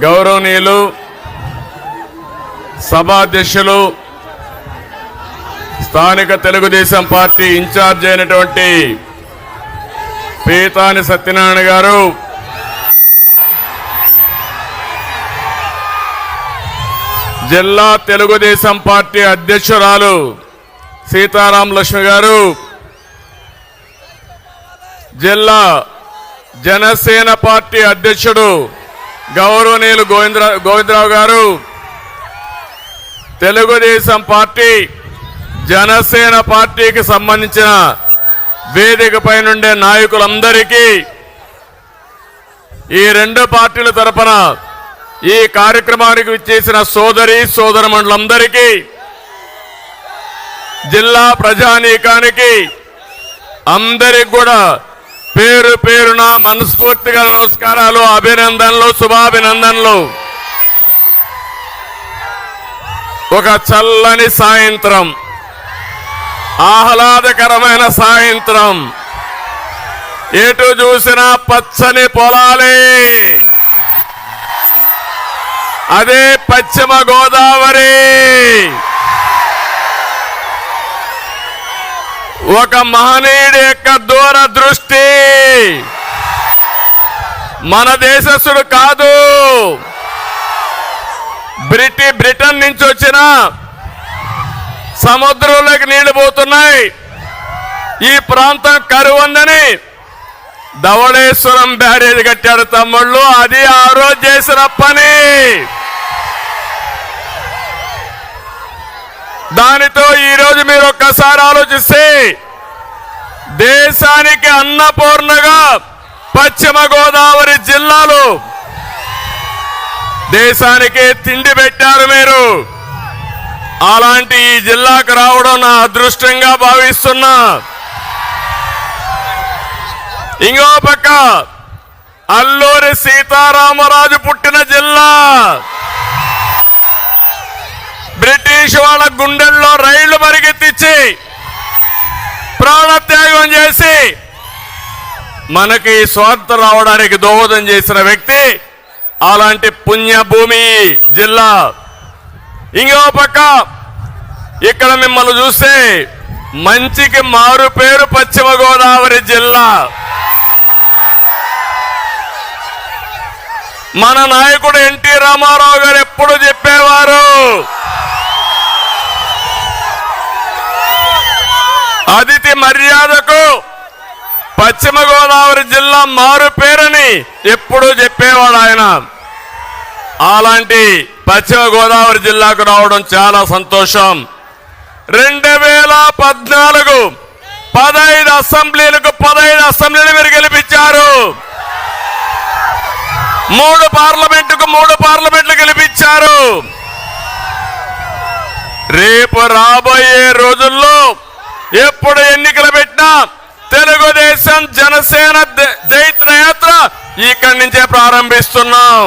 గౌరవనీయులు సభాధ్యక్షులు స్థానిక తెలుగుదేశం పార్టీ ఇన్ఛార్జ్ అయినటువంటి పీతాని సత్యనారాయణ గారు, జిల్లా తెలుగుదేశం పార్టీ అధ్యక్షురాలు సీతారాం లక్ష్మి గారు, జిల్లా జనసేన పార్టీ అధ్యక్షుడు గౌరవనీయులు గోవిందరావు గారు, తెలుగుదేశం పార్టీ జనసేన పార్టీకి సంబంధించిన వేదికపై నుండే నాయకులందరికీ, ఈ రెండు పార్టీల తరపున ఈ కార్యక్రమానికి విచ్చేసిన సోదరమణులందరికీ, జిల్లా ప్రజానీకానికి అందరికి కూడా పేరు పేరున మనస్ఫూర్తిగా నమస్కారాలు, అభినందనలు, శుభాభినందనలు. ఒక చల్లని సాయంత్రం, ఆహ్లాదకరమైన సాయంత్రం, ఎటు చూసినా పచ్చని పొలాలే. అదే పశ్చిమ గోదావరి. ఒక మహనీయుడి యొక్క దూరదృష్టి. మన దేశస్థుడు కాదు, బ్రిటన్ నుంచి వచ్చిన సముద్రంలోకి నీళ్లు పోతున్నాయి, ఈ ప్రాంతం కరువుందని ధవళేశ్వరం బ్యారేజ్ కట్టాడు తమ్ముళ్ళు. అది ఆ రోజు చేసిన పని. దానితో ఈరోజు మీరు ఒక్కసారి ఆలోచిస్తే దేశానికి అన్నపూర్ణగా పశ్చిమ గోదావరి జిల్లాలో దేశానికే తిండి పెట్టారు మీరు. అలాంటి ఈ జిల్లాకు రావడం నా అదృష్టంగా భావిస్తున్నా. ఇంకో పక్క అల్లూరి సీతారామరాజు పుట్టిన జిల్లా. బ్రిటిష్ వాళ్ళ గుండెల్లో రైళ్లు పరిగెత్తించి ప్రాణత్యాగం చేసి మనకి స్వాతంత్రం రావడానికి దోహదం చేసిన వ్యక్తి. అలాంటి పుణ్యభూమి జిల్లా. ఇంకో పక్క ఇక్కడ మిమ్మల్ని చూస్తే మంచికి మారు పేరు పశ్చిమ గోదావరి జిల్లా. మన నాయకుడు ఎన్టీ రామారావు గారు ఎప్పుడు చెప్పేవారు, అతిథి మర్యాదకు పశ్చిమ గోదావరి జిల్లా మారు పేరని ఎప్పుడూ చెప్పేవాడు ఆయన. అలాంటి పశ్చిమ గోదావరి జిల్లాకు రావడం చాలా సంతోషం. 2014 15 అసెంబ్లీలు మీరు గెలిపించారు. 3 పార్లమెంట్లు గెలిపించారు. రేపు రాబోయే రోజుల్లో ఎప్పుడు ఎన్నికలు పెట్టినా తెలుగుదేశం జనసేన జైత్రయాత్ర ఇక్కడి నుంచే ప్రారంభిస్తున్నాం.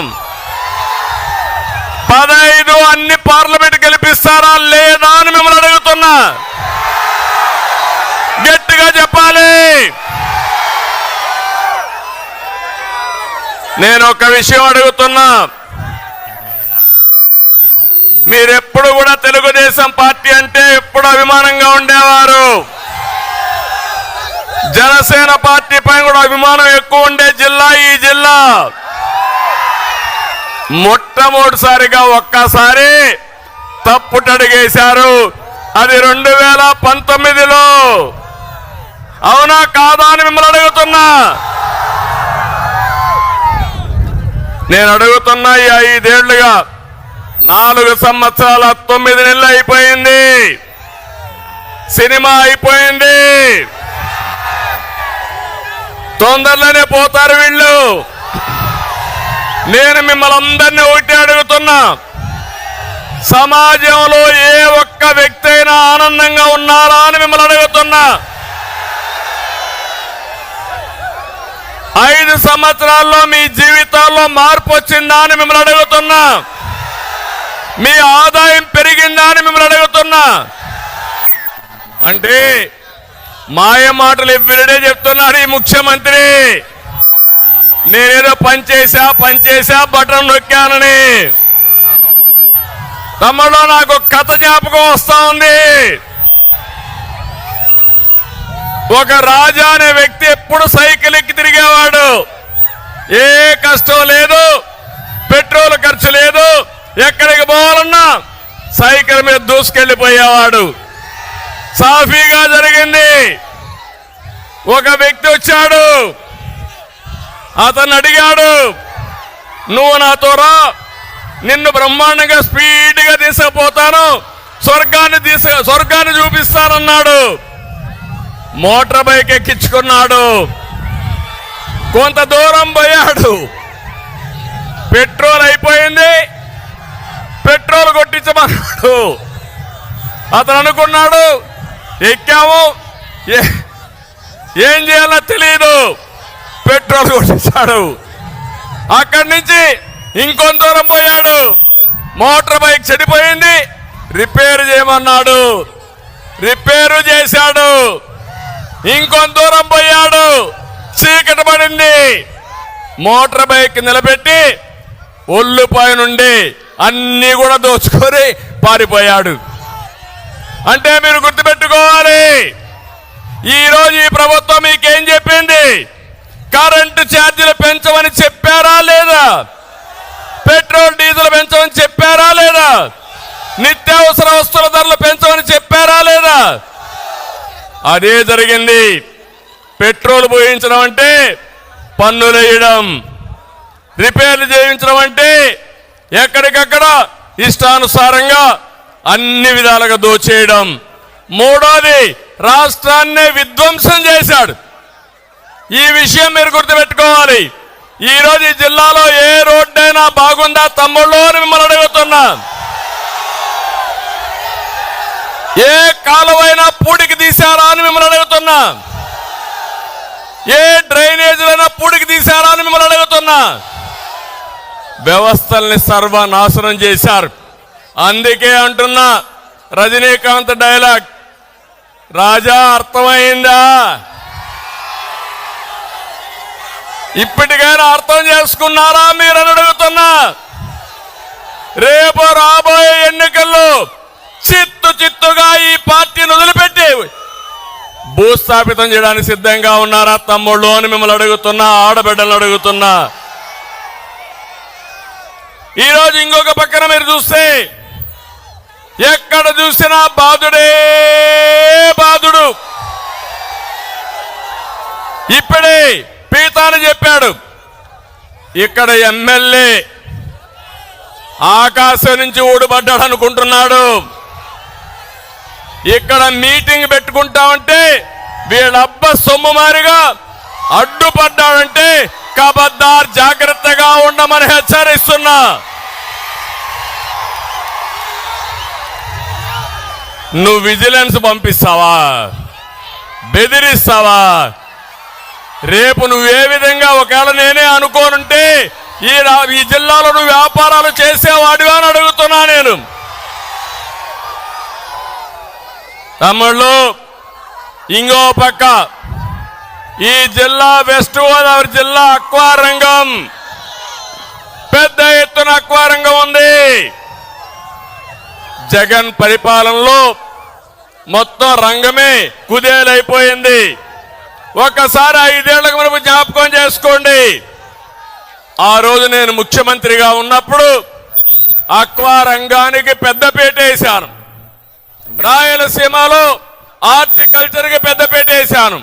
15 అన్ని పార్లమెంట్ గెలిపిస్తారా లేదా అని మిమ్మల్ని అడుగుతున్నా. గట్టిగా చెప్పాలి. నేను ఒక విషయం అడుగుతున్నా. మీరెప్పుడు కూడా తెలుగుదేశం పార్టీ అంటే ఎప్పుడు అభిమానంగా ఉండేవారు. జనసేన పార్టీ పైన కూడా అభిమానం ఎక్కువ ఉండే జిల్లా ఈ జిల్లా. మొట్టమొదటిసారిగా ఒక్కసారి తప్పుటడుగేశారు. అది 2019లో. అవునా కాదా అని మిమ్మల్ని అడుగుతున్నా. నేను అడుగుతున్నా. ఈ 5 ఏళ్లుగా 4 సంవత్సరాల 9 నెలలు అయిపోయింది. సినిమా అయిపోయింది. తొందరలోనే పోతారు వీళ్ళు. నేను మిమ్మల్ని అందరినీ ఒకటి అడుగుతున్నా. సమాజంలో ఏ ఒక్క వ్యక్తి అయినా ఆనందంగా ఉన్నారా అని మిమ్మల్ని అడుగుతున్నా. 5 సంవత్సరాల్లో మీ జీవితాల్లో మార్పు వచ్చిందా అని మిమ్మల్ని అడుగుతున్నా. మీ ఆదాయం పెరిగిందా అని మిమ్మల్ని అడుగుతున్నా. అంటే మాయ మాటలు ఎవ్రీడే చెప్తున్నారు ఈ ముఖ్యమంత్రి. నేనేదో పనిచేసా బటన్ నొక్కానని. తమ్ముడు నాకు కథ జ్ఞాపకం వస్తా ఉంది. ఒక రాజా అనే వ్యక్తి ఎప్పుడు సైకిల్ ఎక్కి తిరిగేవాడు. ఏ కష్టం లేదు, పెట్రోల్ ఖర్చు లేదు, ఎక్కడికి పోవాలన్నా సైకిల్ మీద దూసుకెళ్లిపోయేవాడు. సాఫీగా జరిగింది. ఒక వ్యక్తి వచ్చాడు, అతను అడిగాడు, నువ్వు నాతో రా, నిన్ను బ్రహ్మాండంగా స్పీడ్గా తీసుకుపోతాను, స్వర్గాన్ని చూపిస్తానన్నాడు. Motor bike ఎక్కించుకున్నాడు. కొంత దూరం పోయాడు, పెట్రోల్ అయిపోయింది, పెట్రోల్ కొట్టించమన్నాడు. అతను అనుకున్నాడు, ఎక్కాము, ఏం చేయాలో తెలియదు, పెట్రోల్ కొట్టించాడు. అక్కడి నుంచి ఇంకొంత దూరం పోయాడు, మోటార్ బైక్ చెడిపోయింది, రిపేర్ చేయమన్నాడు, రిపేరు చేశాడు. ఇంకొంత దూరం పోయాడు, చీకటి పడింది, మోటార్ బైక్ నిలబెట్టి ఒళ్ళుపాయ నుండి అన్ని కూడా దోచుకొని పారిపోయాడు. అంటే మీరు గుర్తుపెట్టుకోవాలి, ఈరోజు ఈ ప్రభుత్వం మీకేం చెప్పింది? కరెంటు ఛార్జీలు పెంచమని చెప్పారా లేదా? పెట్రోల్ డీజిల్ పెంచమని చెప్పారా లేదా? నిత్యావసర వస్తువుల ధరలు పెంచమని చెప్పారా లేదా? అదే జరిగింది. పెట్రోల్ పోయించడం అంటే పన్నులు వేయడం, రిపేర్లు చేయించడం అంటే ఎక్కడికక్కడ ఇష్టానుసారంగా అన్ని విధాలుగా దోచేయడం. మూడోది, రాష్ట్రాన్నే విధ్వంసం చేశాడు. ఈ విషయం మీరు గుర్తుపెట్టుకోవాలి. ఈ రోజు ఈ జిల్లాలో ఏ రోడ్డైనా బాగుందా తమ్ముళ్ళు అని మిమ్మల్ని అడుగుతున్నా. ఏ కాలువైనా పూడికి తీశారా అని మిమ్మల్ని అడుగుతున్నా. ఏ డ్రైనేజీలైనా పూడికి తీశారా అని మిమ్మల్ని అడుగుతున్నా. వ్యవస్థల్ని సర్వనాశనం చేశారు. అందుకే అంటున్నా, రజనీకాంత్ డైలాగ్, రాజా అర్థమైందా? ఇప్పటికైనా అర్థం చేసుకున్నారా మీరు అని అడుగుతున్నా. రేపు రాబోయే ఎన్నికల్లో చిత్తుగా ఈ పార్టీని వదిలిపెట్టి భూస్థాపితం చేయడానికి సిద్ధంగా ఉన్నారా తమ్ముళ్ళు అని మిమ్మల్ని అడుగుతున్నా, ఆడబిడ్డలను అడుగుతున్నా. ఈరోజు ఇంకొక పక్కన మీరు చూస్తే ఎక్కడ చూసినా బాధుడే బాధుడు. ఇప్పుడే పీతాని చెప్పాడు, ఇక్కడ ఎమ్మెల్యే ఆకాశం నుంచి ఊడిపడ్డాడు అనుకుంటున్నాడు. ఇక్కడ మీటింగ్ పెట్టుకుంటామంటే వీళ్ళబ్బ సొమ్ము మారిగా అడ్డుపడ్డాడంటే కబద్దార్, జాగ్రత్తగా ఉండమని హెచ్చరిస్తున్నా. నువ్వు విజిలెన్స్ పంపిస్తావా? బెదిరిస్తావా? రేపు నువ్వే విధంగా ఒకవేళ నేనే అనుకోనుంటే ఈ జిల్లాలో నువ్వు వ్యాపారాలు చేసేవాడివా అని అడుగుతున్నా నేను. తమ్ముళ్ళు, ఇంకో పక్క ఈ జిల్లా వెస్ట్ గోదావరి జిల్లా అక్వారంగం, పెద్ద ఎత్తున అక్వారంగం ఉంది. జగన్ పరిపాలనలో మొత్తం రంగమే కుదేలైపోయింది. ఒక్కసారి 5 ఏళ్లకు మనం జ్ఞాపకం చేసుకోండి. ఆ రోజు నేను ముఖ్యమంత్రిగా ఉన్నప్పుడు అక్వారంగానికి పెద్దపీట వేశాను. రాయలసీమలో హార్టికల్చర్కి పెద్దపీట వేశాను.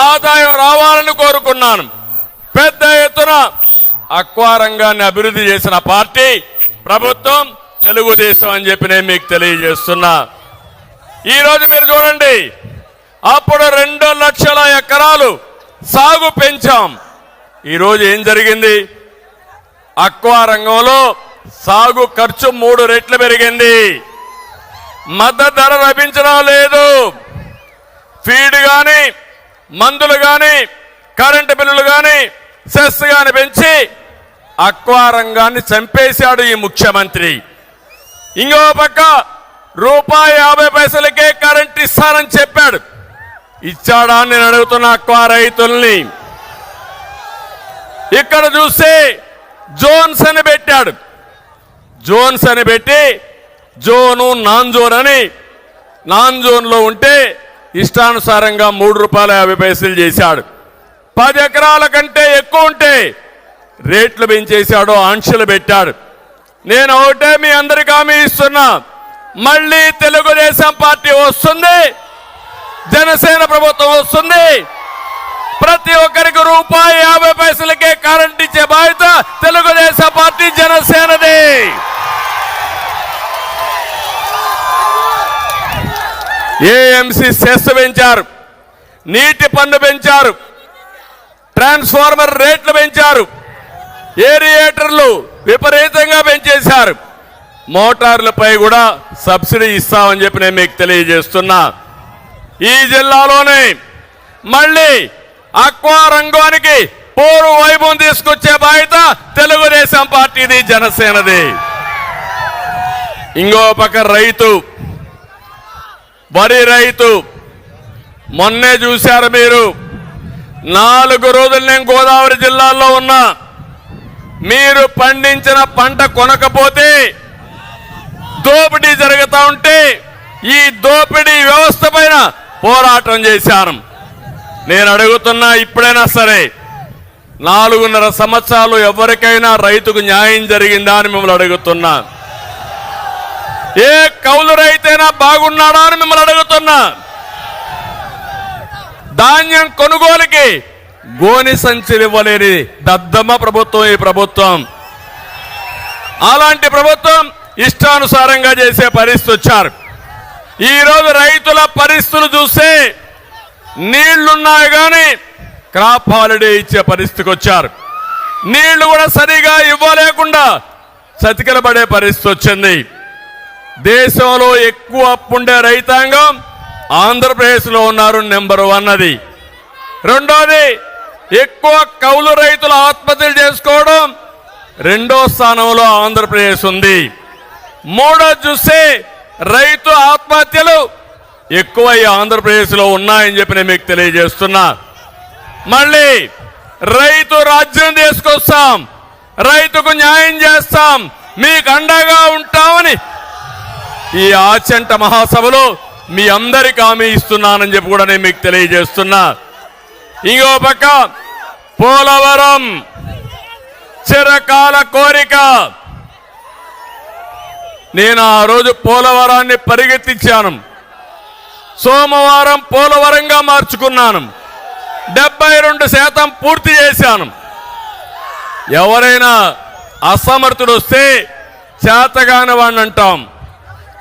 ఆదాయం రావాలని కోరుకున్నాను. పెద్ద ఎత్తున అక్వారంగాన్ని అభివృద్ధి చేసిన పార్టీ ప్రభుత్వం తెలుగుదేశం అని చెప్పి నేను మీకు తెలియజేస్తున్నా. ఈరోజు మీరు చూడండి, అప్పుడు 2 లక్షల ఎకరాలు సాగు పెంచాం. ఈరోజు ఏం జరిగింది? అక్వారంగంలో సాగు ఖర్చు 3 రెట్లు పెరిగింది. మద్దతు ధర లభించడం లేదు. ఫీడ్ కానీ, మందులు కానీ, కరెంటు బిల్లులు కానీ, సెస్ కానీ పెంచి అక్వారంగాన్ని చంపేశాడు ఈ ముఖ్యమంత్రి. ఇంకో పక్క ₹1.50కే కరెంట్ ఇస్తానని చెప్పాడు. ఇచ్చాడా అని నేను అడుగుతున్న అక్వా రైతుల్ని. ఇక్కడ చూస్తే జోన్స్ అని పెట్టాడు. జోన్స్ అని పెట్టి జోను నాన్ జోన్ అని, నాన్ జోన్లో ఉంటే ఇష్టానుసారంగా ₹3.50 చేశాడు. 10 ఎకరాల కంటే ఎక్కువ ఉంటే రేట్లు పెంచేశాడు, ఆంక్షలు పెట్టాడు. నేను ఒకటే మీ అందరికీ హామీ ఇస్తున్నా, మళ్ళీ తెలుగుదేశం పార్టీ వస్తుంది, జనసేన ప్రభుత్వం వస్తుంది. ప్రతి ఒక్కరికి ₹1.50కే కరెంట్ ఇచ్చే బాధ్యత తెలుగుదేశం పార్టీ జనసేనది. ఏఎంసీ సెస్ పెంచారు, నీటి పన్ను పెంచారు, ట్రాన్స్ఫార్మర్ రేట్లు పెంచారు, ఏరియేటర్లు విపరీతంగా పెంచేశారు. మోటార్లపై కూడా సబ్సిడీ ఇస్తామని చెప్పి నేను మీకు తెలియజేస్తున్నా. ఈ జిల్లాలోనే మళ్ళీ అక్వా రంగానికి పూర్వ వైభవం తీసుకొచ్చే బాధ్యత తెలుగుదేశం పార్టీది, జనసేనది. ఇంకో పక్క రైతు, వరి రైతు. మొన్నే చూశారు మీరు, 4 రోజులు నేను గోదావరి జిల్లాలో ఉన్నా. మీరు పండించిన పంట కొనకపోతే దోపిడీ జరుగుతూ ఉంటే ఈ దోపిడీ వ్యవస్థ పైన పోరాటం చేశాను. నేను అడుగుతున్నా, ఇప్పుడైనా సరే 4.5 సంవత్సరాలు ఎవరికైనా రైతుకు న్యాయం జరిగిందా అని మిమ్మల్ని అడుగుతున్నా. ఏ కౌలు రైతైనా బాగున్నాడా అని మిమ్మల్ని అడుగుతున్నా. ధాన్యం కొనుగోలుకి గోని సంచులు ఇవ్వలేని దద్దమ్మ ప్రభుత్వం ఈ ప్రభుత్వం. అలాంటి ప్రభుత్వం ఇష్టానుసారంగా చేసే పరిస్థితి వచ్చారు. ఈరోజు రైతుల పరిస్థితులు చూస్తే నీళ్లున్నాయి కానీ క్రాప్ హాలిడే ఇచ్చే పరిస్థితికి వచ్చారు. నీళ్లు కూడా సరిగా ఇవ్వలేకుండా చతికిలబడే పరిస్థితి వచ్చింది. దేశంలో ఎక్కువ అప్పుండే రైతాంగం ఆంధ్రప్రదేశ్లో ఉన్నారు, నెంబర్ 1 అది. రెండోది, ఎక్కువ కౌలు రైతులు ఆత్మహత్యలు చేసుకోవడం 2వ స్థానంలో ఆంధ్రప్రదేశ్ ఉంది. మూడోది చూస్తే రైతు ఆత్మహత్యలు ఎక్కువ ఆంధ్రప్రదేశ్లో ఉన్నాయని చెప్పి నేను మీకు తెలియజేస్తున్నా. మళ్ళీ రైతు రాజ్యం తీసుకొస్తాం, రైతుకు న్యాయం చేస్తాం, మీకు అండగా ఉంటామని ఈ ఆచంట మహాసభలో మీ అందరికీ హామీ ఇస్తున్నానని చెప్పి కూడా నేను మీకు తెలియజేస్తున్నా. ఇంకో పక్క పోలవరం చిరకాల కోరిక. నేను ఆ రోజు పోలవరాన్ని పరిగెత్తించాను. సోమవారం పోలవరంగా మార్చుకున్నాను. 72% పూర్తి చేశాను. ఎవరైనా అసమర్థుడు వస్తే చేతగాని వాడిని అంటాం,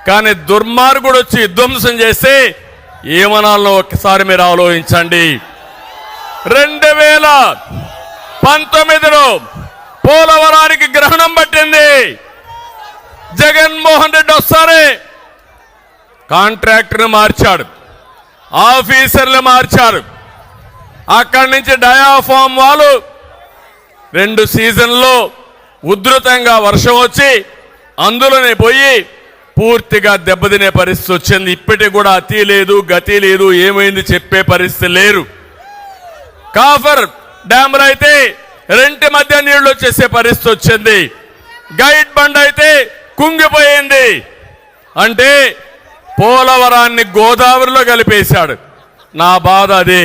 కానీ దుర్మార్గుడు వచ్చి ధ్వంసం చేస్తే ఏమనాలో ఒక్కసారి మీరు ఆలోచించండి. 2019లో పోలవరానికి గ్రహణం పట్టింది. జగన్మోహన్ రెడ్డి వస్తారే కాంట్రాక్టర్ని మార్చాడు, ఆఫీసర్లు మార్చారు. అక్కడి నుంచి డయాఫామ్ వాళ్ళు 2 సీజన్లో ఉధృతంగా వర్షం వచ్చి అందులోనే పోయి పూర్తిగా దెబ్బతినే పరిస్థితి వచ్చింది. ఇప్పటికి కూడా అతి లేదు, గతి లేదు, ఏమైంది చెప్పే పరిస్థితి లేరు. కాఫర్ డ్యామ్లో అయితే 2 మధ్య నీళ్లు వచ్చేసే పరిస్థితి వచ్చింది. గైడ్ బండ్ అయితే కుంగిపోయింది. అంటే పోలవరాన్ని గోదావరిలో కలిపేశాడు. నా బాధ అది.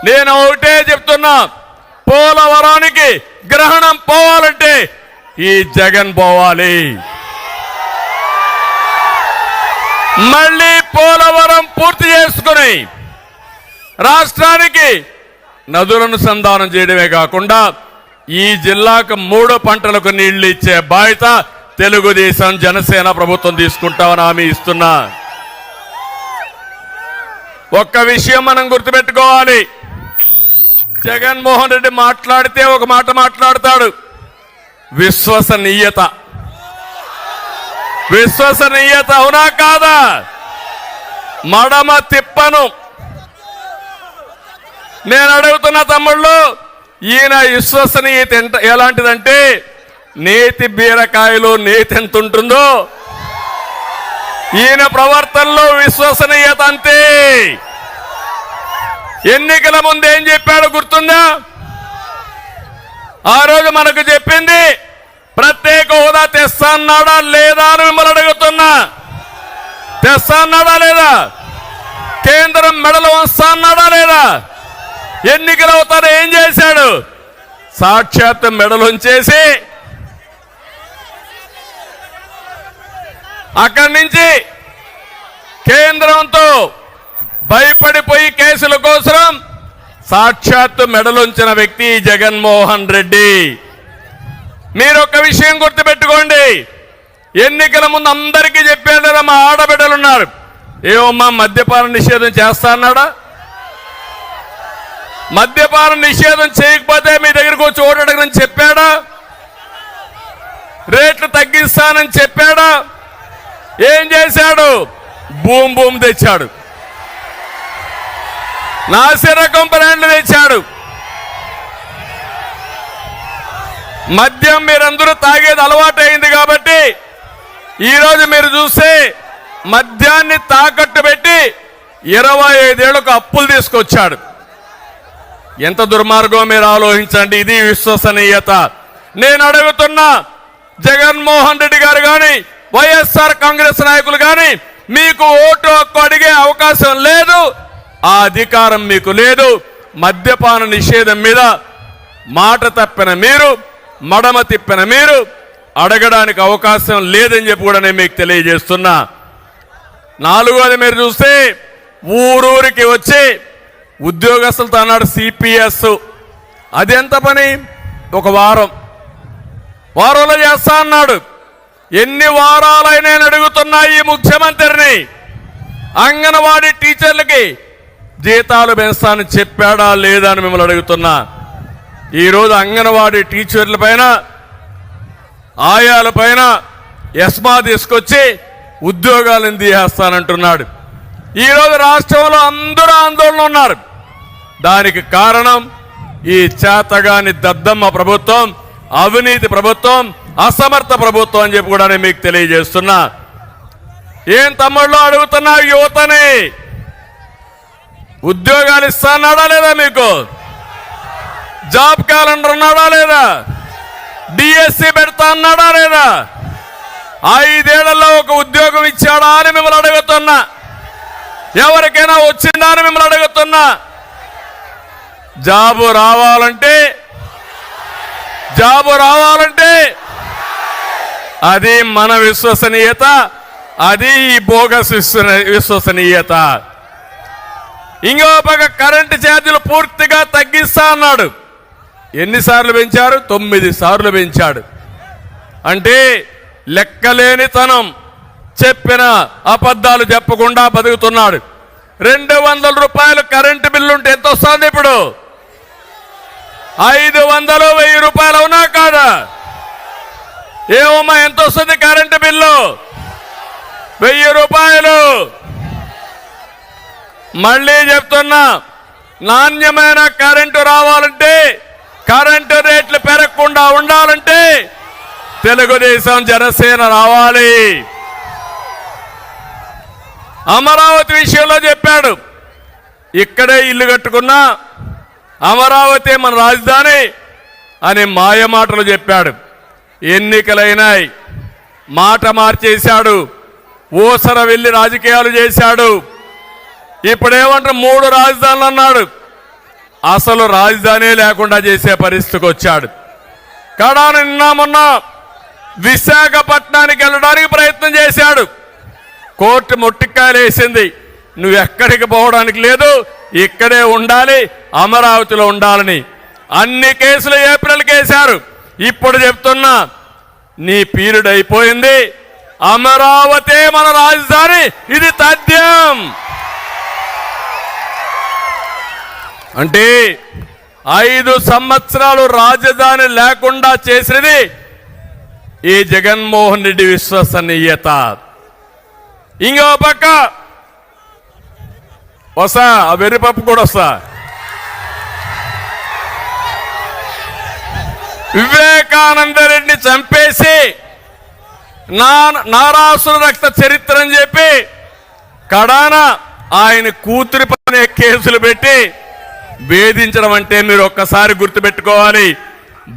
నేను ఒకటే చెప్తున్నా, పోలవరానికి గ్రహణం పోవాలంటే ఈ జగన్ పోవాలి. మళ్ళీ పోలవరం పూర్తి చేసుకుని రాష్ట్రానికి నదులను సంధానం చేయడమే కాకుండా ఈ జిల్లాకు 3 పంటలకు నీళ్లు ఇచ్చే బాధ్యత తెలుగుదేశం జనసేన ప్రభుత్వం తీసుకుంటామని హామీ ఇస్తున్నా. ఒక్క విషయం మనం గుర్తుపెట్టుకోవాలి, జగన్మోహన్ రెడ్డి మాట్లాడితే ఒక మాట మాట్లాడతాడు, విశ్వసనీయత. విశ్వసనీయత అవునా కాదా? మడమ తిప్పను. నేను అడుగుతున్న తమ్ముళ్ళు, ఈయన విశ్వసనీయత ఎలాంటిదంటే నేతి బీరకాయలో నేతి ఎంత ఉంటుందో ఈయన ప్రవర్తనలో విశ్వసనీయత అంతే. ఎన్నికల ముందు ఏం చెప్పాడు గుర్తుందా? ఆ రోజు మనకు చెప్పింది ప్రత్యేక హోదా తెస్తాన్నాడా లేదా అని మిమ్మల్ని అడుగుతున్నా. తెస్తాన్నాడా లేదా? కేంద్రం మెడలు వస్తాన్నాడా లేదా? ఎన్నికలు అవుతారో ఏం చేశాడు? సాక్షాత్ మెడలుంచేసి అక్కడి నుంచి కేంద్రంతో భయపడిపోయి కేసుల కోసం సాక్షాత్తు మెడలుంచిన వ్యక్తి జగన్మోహన్ రెడ్డి. మీరు ఒక విషయం గుర్తుపెట్టుకోండి, ఎన్నికల ముందు అందరికీ చెప్పాడు కదా, మా ఆడబిడ్డలున్నారు, ఏమమ్మా మద్యపాన నిషేధం చేస్తా అన్నాడా? మద్యపాన నిషేధం చేయకపోతే మీ దగ్గరకు వచ్చి ఓటడగని చెప్పాడా? రేట్లు తగ్గిస్తానని చెప్పాడా? ఏం చేశాడు? బూమ్ బూమ్ తెచ్చాడు, నాసిరకం బ్రాండ్లు తెచ్చాడు. మద్యం మీరందరూ తాగేది అలవాటు అయింది కాబట్టి ఈరోజు మీరు చూస్తే మద్యాన్ని తాకట్టు పెట్టి 25 ఏళ్లకు అప్పులు తీసుకొచ్చాడు. ఎంత దుర్మార్గం మీరు ఆలోచించండి. ఇది విశ్వసనీయత. నేను అడుగుతున్నా, జగన్మోహన్ రెడ్డి గారు కానీ వైఎస్ఆర్ కాంగ్రెస్ నాయకులు కానీ మీకు ఓటు హక్కు అడిగే అవకాశం లేదు, ఆ అధికారం మీకు లేదు. మద్యపాన నిషేధం మీద మాట తప్పిన మీరు, మడమ తిప్పిన మీరు అడగడానికి అవకాశం లేదని చెప్పి కూడా నేను మీకు తెలియజేస్తున్నా. నాలుగోది మీరు చూస్తే ఊరూరికి వచ్చి ఉద్యోగస్తులతో అన్నాడు సిపిఎస్. అది ఎంత పని? ఒక వారంలో చేస్తా అన్నాడు. ఎన్ని వారాలైనా అడుగుతున్నా ఈ ముఖ్యమంత్రిని, అంగన్వాడీ టీచర్లకి జీతాలు పెంచుతానని చెప్పాడా లేదా అని మిమ్మల్ని అడుగుతున్నా. ఈరోజు అంగన్వాడీ టీచర్ల పైన, ఆయాల పైన ఎస్మా తీసుకొచ్చి ఉద్యోగాలను తీసేస్తానంటున్నాడు. ఈరోజు రాష్ట్రంలో అందరూ ఆందోళన ఉన్నారు. దానికి కారణం ఈ చేతగాని దద్దమ్మ ప్రభుత్వం, అవినీతి ప్రభుత్వం, అసమర్థ ప్రభుత్వం అని చెప్పి కూడా నేను మీకు తెలియజేస్తున్నా. ఏం తమ్ముళ్ళు అడుగుతున్నా, యువతని ఉద్యోగాలు ఇస్తాన్నాడా లేదా? మీకు జాబ్ క్యాలెండర్ ఉన్నాడా లేదా? డిఎస్సి పెడతా అన్నాడా లేదా? 5 ఏళ్లలో ఒక ఉద్యోగం ఇచ్చాడా అని మిమ్మల్ని అడుగుతున్నా. ఎవరికైనా వచ్చిందా అని మిమ్మల్ని అడుగుతున్నా. జాబు రావాలంటే అది మన విశ్వసనీయత, అది ఈ బోగస్ విశ్వసనీయత. ఇంకో పక్క కరెంటు ఛార్జీలు పూర్తిగా తగ్గిస్తా అన్నాడు. ఎన్నిసార్లు పెంచారు? 9 సార్లు పెంచాడు. అంటే లెక్కలేనితనం, చెప్పిన అబద్ధాలు చెప్పకుండా బతుకుతున్నాడు. 200 రూపాయలు కరెంటు బిల్లు ఉంటే ఎంత వస్తుంది? ఇప్పుడు 500, 1000 రూపాయలు అవునా కాదా? ఏమమ్మా ఎంత వస్తుంది కరెంటు బిల్లు? 1000 రూపాయలు. మళ్ళీ చెప్తున్నా, నాణ్యమైన కరెంటు రావాలంటే, కరెంటు రేట్లు పెరగకుండా ఉండాలంటే తెలుగుదేశం జనసేన రావాలి. అమరావతి విషయంలో చెప్పాడు, ఇక్కడే ఇల్లు కట్టుకున్నా అమరావతి మన రాజధాని అని మాయమాటలు చెప్పాడు. ఎన్నికలైనాయి, మాట మార్చేశాడు, ఊసర వెళ్ళి రాజకీయాలు చేశాడు. ఇప్పుడేమంటారు 3 రాజధానులు అన్నాడు. అసలు రాజధాని లేకుండా చేసే పరిస్థితికి వచ్చాడు. కడాన నిన్న మొన్న విశాఖపట్నానికి వెళ్ళడానికి ప్రయత్నం చేశాడు. కోర్టు మొట్టికాయలు వేసింది, నువ్వు ఎక్కడికి పోవడానికి లేదు, ఇక్కడే ఉండాలి, అమరావతిలో ఉండాలని. అన్ని కేసులు ఏప్రిల్కి వేశారు. ఇప్పుడు చెప్తున్నా, నీ పీరియడ్ అయిపోయింది, అమరావతి మన రాజధాని, ఇది తథ్యం. అంటే 5 సంవత్సరాలు రాజధాని లేకుండా చేసినది ఈ జగన్మోహన్ రెడ్డి విశ్వసనీయత. ఇంకో పక్క వస్తా, ఆ వెర్రిపప్పు కూడా వస్తా. వివేకానంద రెడ్డిని చంపేసి నారాసుర రక్త చరిత్ర అని చెప్పి కడాన ఆయన కూతురి పైన కేసులు పెట్టి వేధించడం అంటే మీరు ఒక్కసారి గుర్తుపెట్టుకోవాలి.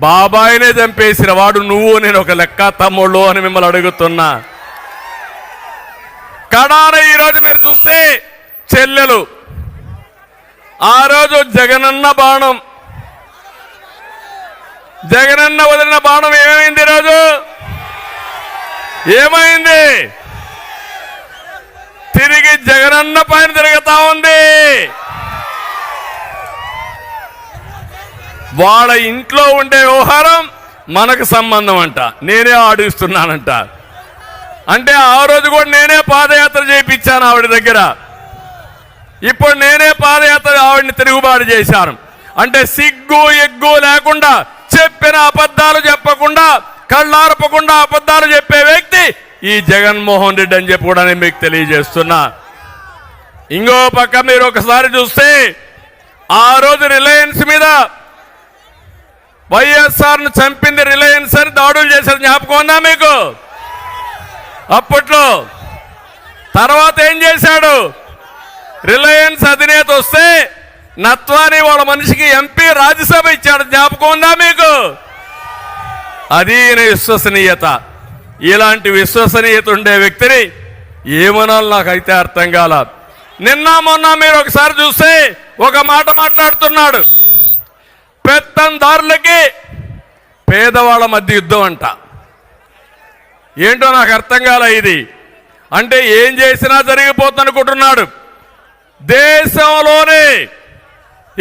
బాబాయినే చంపేసిన వాడు నువ్వు నేను ఒక లెక్క తమ్ముళ్ళు అని మిమ్మల్ని అడుగుతున్నా. కడాన ఈరోజు మీరు చూస్తే చెల్లెలు ఆ రోజు జగనన్న బాణం, జగనన్న వదిలిన బాణం ఏమైంది? ఈరోజు ఏమైంది? తిరిగి జగనన్న పైన తిరుగుతా ఉంది. వాళ్ళ ఇంట్లో ఉండే వ్యవహారం మనకు సంబంధం అంట, నేనే ఆడిస్తున్నానంట. అంటే ఆ రోజు కూడా నేనే పాదయాత్ర చేయించాను ఆవిడ దగ్గర, ఇప్పుడు నేనే పాదయాత్ర ఆవిడని తిరుగుబాటు చేశాను. అంటే సిగ్గు ఎగ్గు లేకుండా, చెప్పిన అబద్ధాలు చెప్పకుండా, కళ్ళార్పకుండా అబద్ధాలు చెప్పే వ్యక్తి ఈ జగన్మోహన్ రెడ్డి అని చెప్పి కూడా నేను మీకు తెలియజేస్తున్నా. ఇంకో పక్క మీరు ఒకసారి చూస్తే ఆ రోజు రిలయన్స్ మీద వైఎస్ఆర్ను చంపింది రిలయన్స్ అని దాడులు చేశారు, జ్ఞాపకం ఉందా మీకు? అప్పట్లో తర్వాత ఏం చేశాడు? రిలయన్స్ అధినేత వస్తే నత్వాని వాళ్ళ మనిషికి ఎంపీ రాజ్యసభ ఇచ్చాడు, జ్ఞాపకం ఉందా మీకు? అది విశ్వసనీయత. ఇలాంటి విశ్వసనీయత ఉండే వ్యక్తిని ఏమనాలి నాకైతే అర్థం కాల. నిన్న మొన్న మీరు ఒకసారి చూస్తే ఒక మాట మాట్లాడుతున్నాడు, పెత్తందారులకి పేదవాళ్ళ మధ్య యుద్ధం అంట. ఏంటో నాకు అర్థం కాల ఇది. అంటే ఏం చేసినా జరిగిపోతుంది అనుకుంటున్నాడు. దేశంలోనే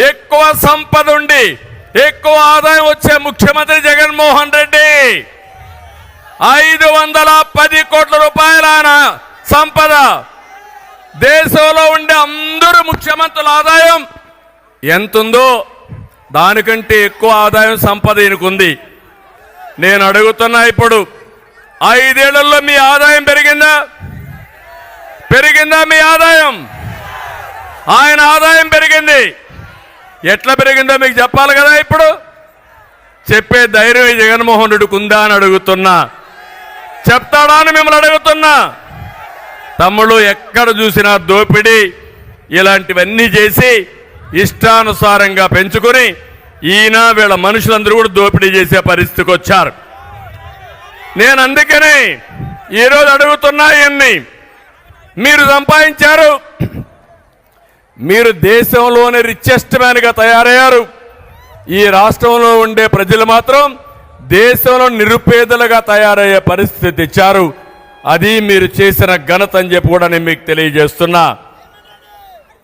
ఎక్కువ సంపద ఉండి ఎక్కువ ఆదాయం వచ్చే ముఖ్యమంత్రి జగన్మోహన్ రెడ్డి. 510 కోట్ల రూపాయల సంపద. దేశంలో ఉండే అందరూ ముఖ్యమంత్రుల ఆదాయం ఎంతుందో దానికంటే ఎక్కువ ఆదాయం సంపద ఈయనకుంది. నేను అడుగుతున్నా, ఇప్పుడు 5 ఏళ్లలో మీ ఆదాయం పెరిగిందా? పెరిగిందా మీ ఆదాయం? ఆయన ఆదాయం పెరిగింది. ఎట్లా పెరిగిందో మీకు చెప్పాలి కదా. ఇప్పుడు చెప్పే ధైర్యం ఈ జగన్మోహన్ రెడ్డికి ఉందా అని అడుగుతున్నా. చెప్తాడా అని మిమ్మల్ని అడుగుతున్నా. తమ్ముళ్ళు ఎక్కడ చూసినా దోపిడీ ఇలాంటివన్నీ చేసి ఇష్టానుసారంగా పెంచుకొని ఈయన వీళ్ళ మనుషులందరూ కూడా దోపిడీ చేసే పరిస్థితికి వచ్చారు. నేను అందుకనే ఈరోజు అడుగుతున్నా, ఇవన్నీ మీరు సంపాదించారు, మీరు దేశంలోనే రిచెస్ట్ మ్యాన్గా తయారయ్యారు. ఈ రాష్ట్రంలో ఉండే ప్రజలు మాత్రం దేశంలో నిరుపేదలుగా తయారయ్యే పరిస్థితి తెచ్చారు. అది మీరు చేసిన ఘనత అని చెప్పి కూడా నేను మీకు తెలియజేస్తున్నా.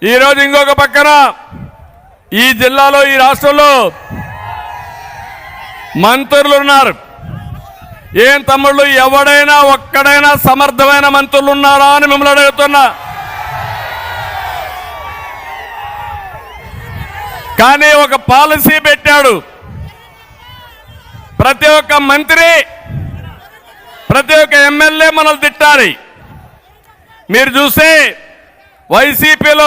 ఈరోజు ఇంకొక పక్కన ఈ జిల్లాలో ఈ రాష్ట్రంలో మంత్రులు ఉన్నారు. ఏం తమ్ముళ్ళు, ఎవడైనా ఒక్కడైనా సమర్థమైన మంత్రులు ఉన్నారా అని మిమ్మల్ని అడుగుతున్నా. కానీ ఒక పాలసీ పెట్టాడు, ప్రతి ఒక్క మంత్రి ప్రతి ఒక్క ఎమ్మెల్యే మనల్ని తిట్టాలి. మీరు చూస్తే వైసీపీలో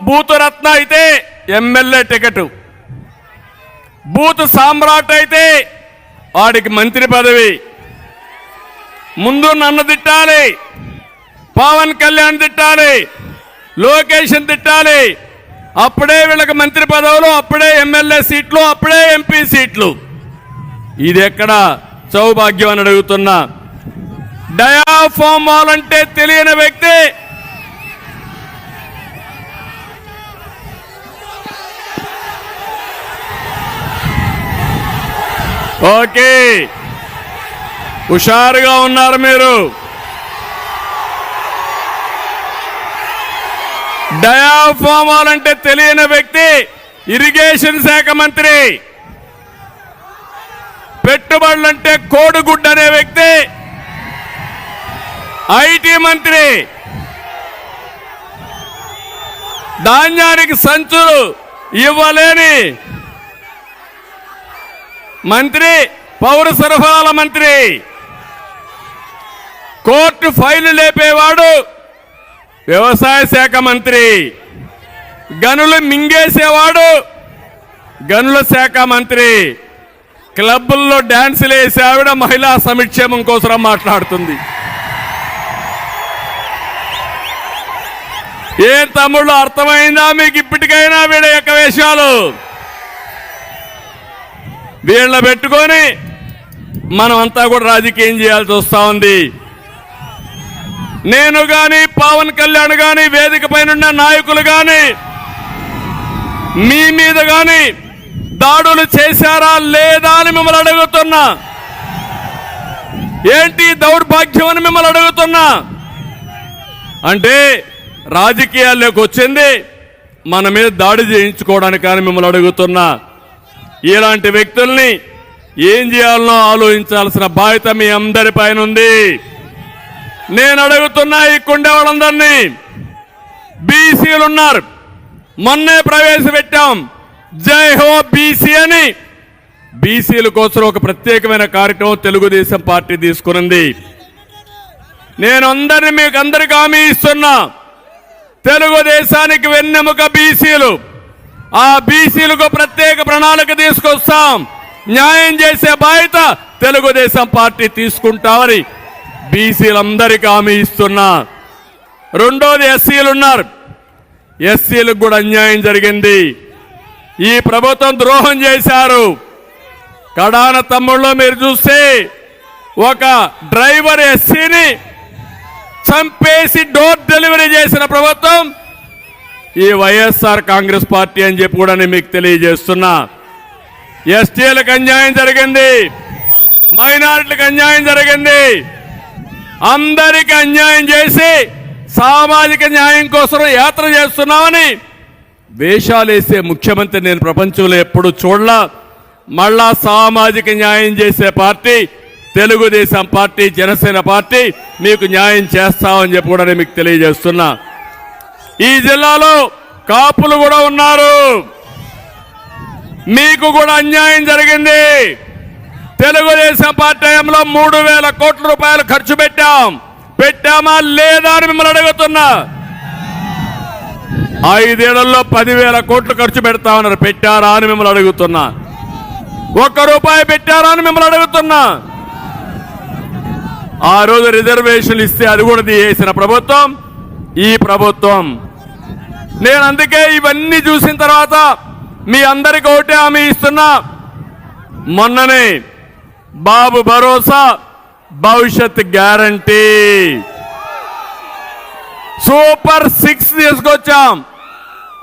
బూతు రత్న అయితే ఎమ్మెల్యే టికెట్, బూత్ సామ్రాట్ అయితే వాడికి మంత్రి పదవి. ముందు నన్ను తిట్టాలి, పవన్ కళ్యాణ్ తిట్టాలి, లోకేష్ తిట్టాలి, అప్పుడే వీళ్ళకి మంత్రి పదవులు, అప్పుడే ఎమ్మెల్యే సీట్లు, అప్పుడే ఎంపీ సీట్లు. ఇది ఎక్కడ సౌభాగ్యం అని అడుగుతున్నా. డయాఫార్మాల్ అంటే తెలియని వ్యక్తి ఓకే, హుషారుగా ఉన్నారు మీరు. డయాఫార్మాల్ అంటే తెలియని వ్యక్తి ఇరిగేషన్ శాఖ మంత్రి, పెట్టుబడులంటే కోడిగుడ్డ అనే వ్యక్తి ఐటీ మంత్రి, ధాన్యానికి సంచులు ఇవ్వలేని మంత్రి పౌర సరఫరాల మంత్రి, కోర్టు ఫైలు లేపేవాడు వ్యవసాయ శాఖ మంత్రి, గనులు మింగేసేవాడు గనుల శాఖ మంత్రి, క్లబ్బుల్లో డాన్సులు వేసే ఆవిడ మహిళా సంక్షేమం కోసం మాట్లాడుతుంది. ఏం తమ్ముళ్ళు, అర్థమైందా మీకు ఇప్పటికైనా వీడ యొక్క వేషాలు? వీళ్ళ పెట్టుకొని మనమంతా కూడా రాజకీయం చేయాల్సి వస్తా ఉంది. నేను గాని పవన్ కళ్యాణ్ గాని వేదిక పైన నాయకులు గాని మీ మీద గాని దాడులు చేశారా లేదా అని మిమ్మల్ని అడుగుతున్నా. ఏంటి దౌర్భాగ్యం అని మిమ్మల్ని అడుగుతున్నా. అంటే రాజకీయాల్లోకి వచ్చింది మన మీద దాడి చేయించుకోవడానికి కానీ మిమ్మల్ని అడుగుతున్నా. ఇలాంటి వ్యక్తుల్ని ఏం చేయాలనో ఆలోచించాల్సిన బాధ్యత మీ అందరి పైన ఉంది. నేను అడుగుతున్నా ఈ కుండే వాళ్ళందరినీ, బీసీలు ఉన్నారు, మొన్నే ప్రవేశపెట్టాం జై హో బీసీ అని. బీసీల కోసం ఒక ప్రత్యేకమైన కార్యక్రమం తెలుగుదేశం పార్టీ తీసుకునింది. నేను మీకు అందరికీ హామీ ఇస్తున్నా, తెలుగుదేశానికి వెన్నెముక బీసీలు. ఆ బీసీలకు ప్రత్యేక ప్రణాళిక తీసుకొస్తాం. న్యాయం చేసే బాధ్యత తెలుగుదేశం పార్టీ తీసుకుంటామని బీసీలందరికీ హామీ ఇస్తున్నా. రెండోది ఎస్సీలు ఉన్నారు. ఎస్సీలకు కూడా అన్యాయం జరిగింది. ఈ ప్రభుత్వం ద్రోహం చేశారు. కడాన తమ్ముళ్ళు మీరు చూస్తే ఒక డ్రైవర్ ఎస్సీని చంపేసి డోర్ డెలివరీ చేసిన ప్రభుత్వం ఈ వైఎస్ఆర్ కాంగ్రెస్ పార్టీ అని చెప్పి కూడా నేను మీకు తెలియజేస్తున్నా. ఎస్టీలకు అన్యాయం జరిగింది, మైనారిటీలకు అన్యాయం జరిగింది. అందరికీ అన్యాయం చేసి సామాజిక న్యాయం కోసం యాత్ర చేస్తున్నామని వేషాలేసే ముఖ్యమంత్రి నేను ప్రపంచంలో ఎప్పుడు చూడలా. మళ్ళా సామాజిక న్యాయం చేసే party Telugu Desam party, Janasena party మీకు న్యాయం చేస్తామని చెప్పి కూడా నేను మీకు తెలియజేస్తున్నా. ఈ జిల్లాలో కాపులు కూడా ఉన్నారు. మీకు కూడా అన్యాయం జరిగింది. తెలుగుదేశం పార్టీ హయాంలో 3,000 కోట్ల రూపాయలు ఖర్చు పెట్టామా లేదా అని మిమ్మల్ని అడుగుతున్నా. 5 ఏళ్లలో 10,000 కోట్లు ఖర్చు పెడతామన్నారు. పెట్టారా అని మిమ్మల్ని అడుగుతున్నా. 1 రూపాయి పెట్టారా అని మిమ్మల్ని అడుగుతున్నా. ఆ రోజు రిజర్వేషన్లు ఇస్తే అది కూడా తీసేసిన ప్రభుత్వం ఈ ప్రభుత్వం. నేను అందుకే ఇవన్నీ చూసిన తర్వాత మీ అందరికీ ఒకటే హామీ ఇస్తున్నా. మొన్ననే బాబు భరోసా, భవిష్యత్ గ్యారంటీ, సూపర్ 6 తీసుకొచ్చాం.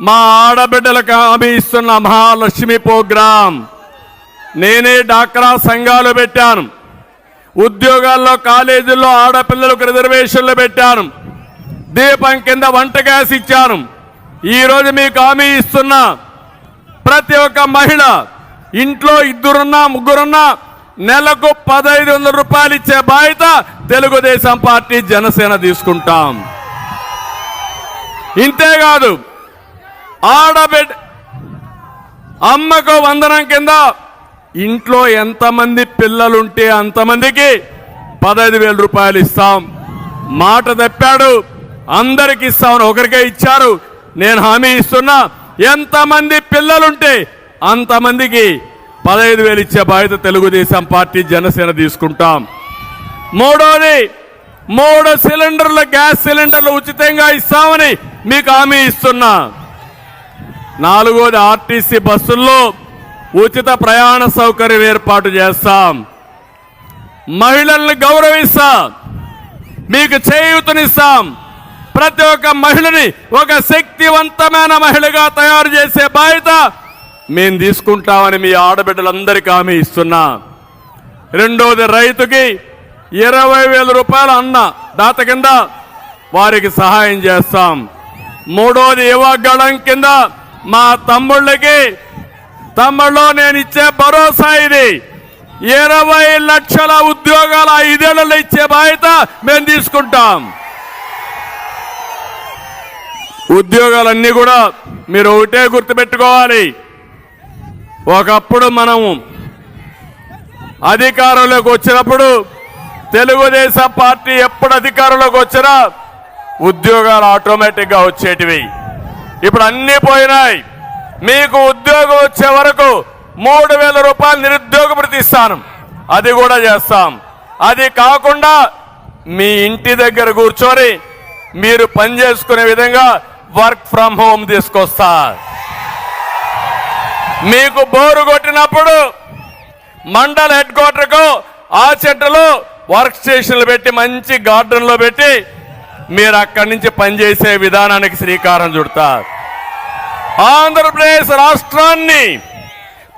మా ఆడబిడ్డలకు హామీ ఇస్తున్న మహాలక్ష్మి ప్రోగ్రాం. నేనే డాక్రా సంఘాలు పెట్టాను. ఉద్యోగాల్లో, కాలేజీల్లో ఆడపిల్లలకు రిజర్వేషన్లు పెట్టాను. దీపం కింద వంట గ్యాస్ ఇచ్చాను. ఈరోజు మీకు హామీ ఇస్తున్నా, ప్రతి ఒక్క మహిళ ఇంట్లో 2 3 నెలకు 1,500 రూపాయలు ఇచ్చే బాధ్యత తెలుగుదేశం పార్టీ, జనసేన తీసుకుంటాం. ఇంతేకాదు ఆడబిడ్డ అమ్మకు వందనం కింద ఇంట్లో ఎంతమంది పిల్లలుంటే అంతమందికి 15,000 రూపాయలు ఇస్తాం. మాట తప్పాడు, అందరికి ఇస్తామని ఒకరికే ఇచ్చారు. నేను హామీ ఇస్తున్నా, ఎంతమంది పిల్లలుంటే అంతమందికి 15,000 ఇచ్చే బాధ్యత తెలుగుదేశం పార్టీ, జనసేన తీసుకుంటాం. మూడోది 3 సిలిండర్ల గ్యాస్ సిలిండర్లు ఉచితంగా ఇస్తామని మీకు హామీ ఇస్తున్నా. నాలుగోది ఆర్టీసీ బస్సుల్లో ఉచిత ప్రయాణ సౌకర్యం ఏర్పాటు చేస్తాం. మహిళల్ని గౌరవిస్తాం, మీకు చేయూతనిస్తాం. ప్రతి ఒక్క మహిళని ఒక శక్తివంతమైన మహిళగా తయారు చేసే బాధ్యత మేము తీసుకుంటామని మీ ఆడబిడ్డలందరికీ హామీ ఇస్తున్నా. రెండోది రైతుకి 20,000 రూపాయలు అన్న దాత కింద వారికి సహాయం చేస్తాం. మూడోది యువగళం కింద మా తమ్ముళ్ళకి నేను ఇచ్చే భరోసా ఇది. 20 లక్షల ఉద్యోగాలు 5 ఏళ్లలో ఇచ్చే బాధ్యత మేము తీసుకుంటాం. ఉద్యోగాలన్నీ కూడా మీరు ఒకటే గుర్తుపెట్టుకోవాలి. ఒకప్పుడు మనము అధికారంలోకి వచ్చినప్పుడు తెలుగుదేశం పార్టీ ఎప్పుడు అధికారంలోకి వచ్చినా ఉద్యోగాలు ఆటోమేటిక్గా వచ్చేటివి. ఇప్పుడు అన్నీ పోయినాయి. మీకు ఉద్యోగం వచ్చే వరకు 3,000 రూపాయలు నిరుద్యోగ భృతి ఇస్తాను, అది కూడా చేస్తాం. అది కాకుండా మీ ఇంటి దగ్గర కూర్చొని మీరు పనిచేసుకునే విధంగా వర్క్ ఫ్రమ్ హోమ్ తీసుకొస్తా. మీకు బోరు కొట్టినప్పుడు మండల హెడ్ క్వార్టర్కు ఆ చెట్టులో వర్క్ స్టేషన్లు పెట్టి మంచి గార్డెన్లో పెట్టి మీరు అక్కడి నుంచి పనిచేసే విధానానికి శ్రీకారం చుడతారు. ఆంధ్రప్రదేశ్ రాష్ట్రాన్ని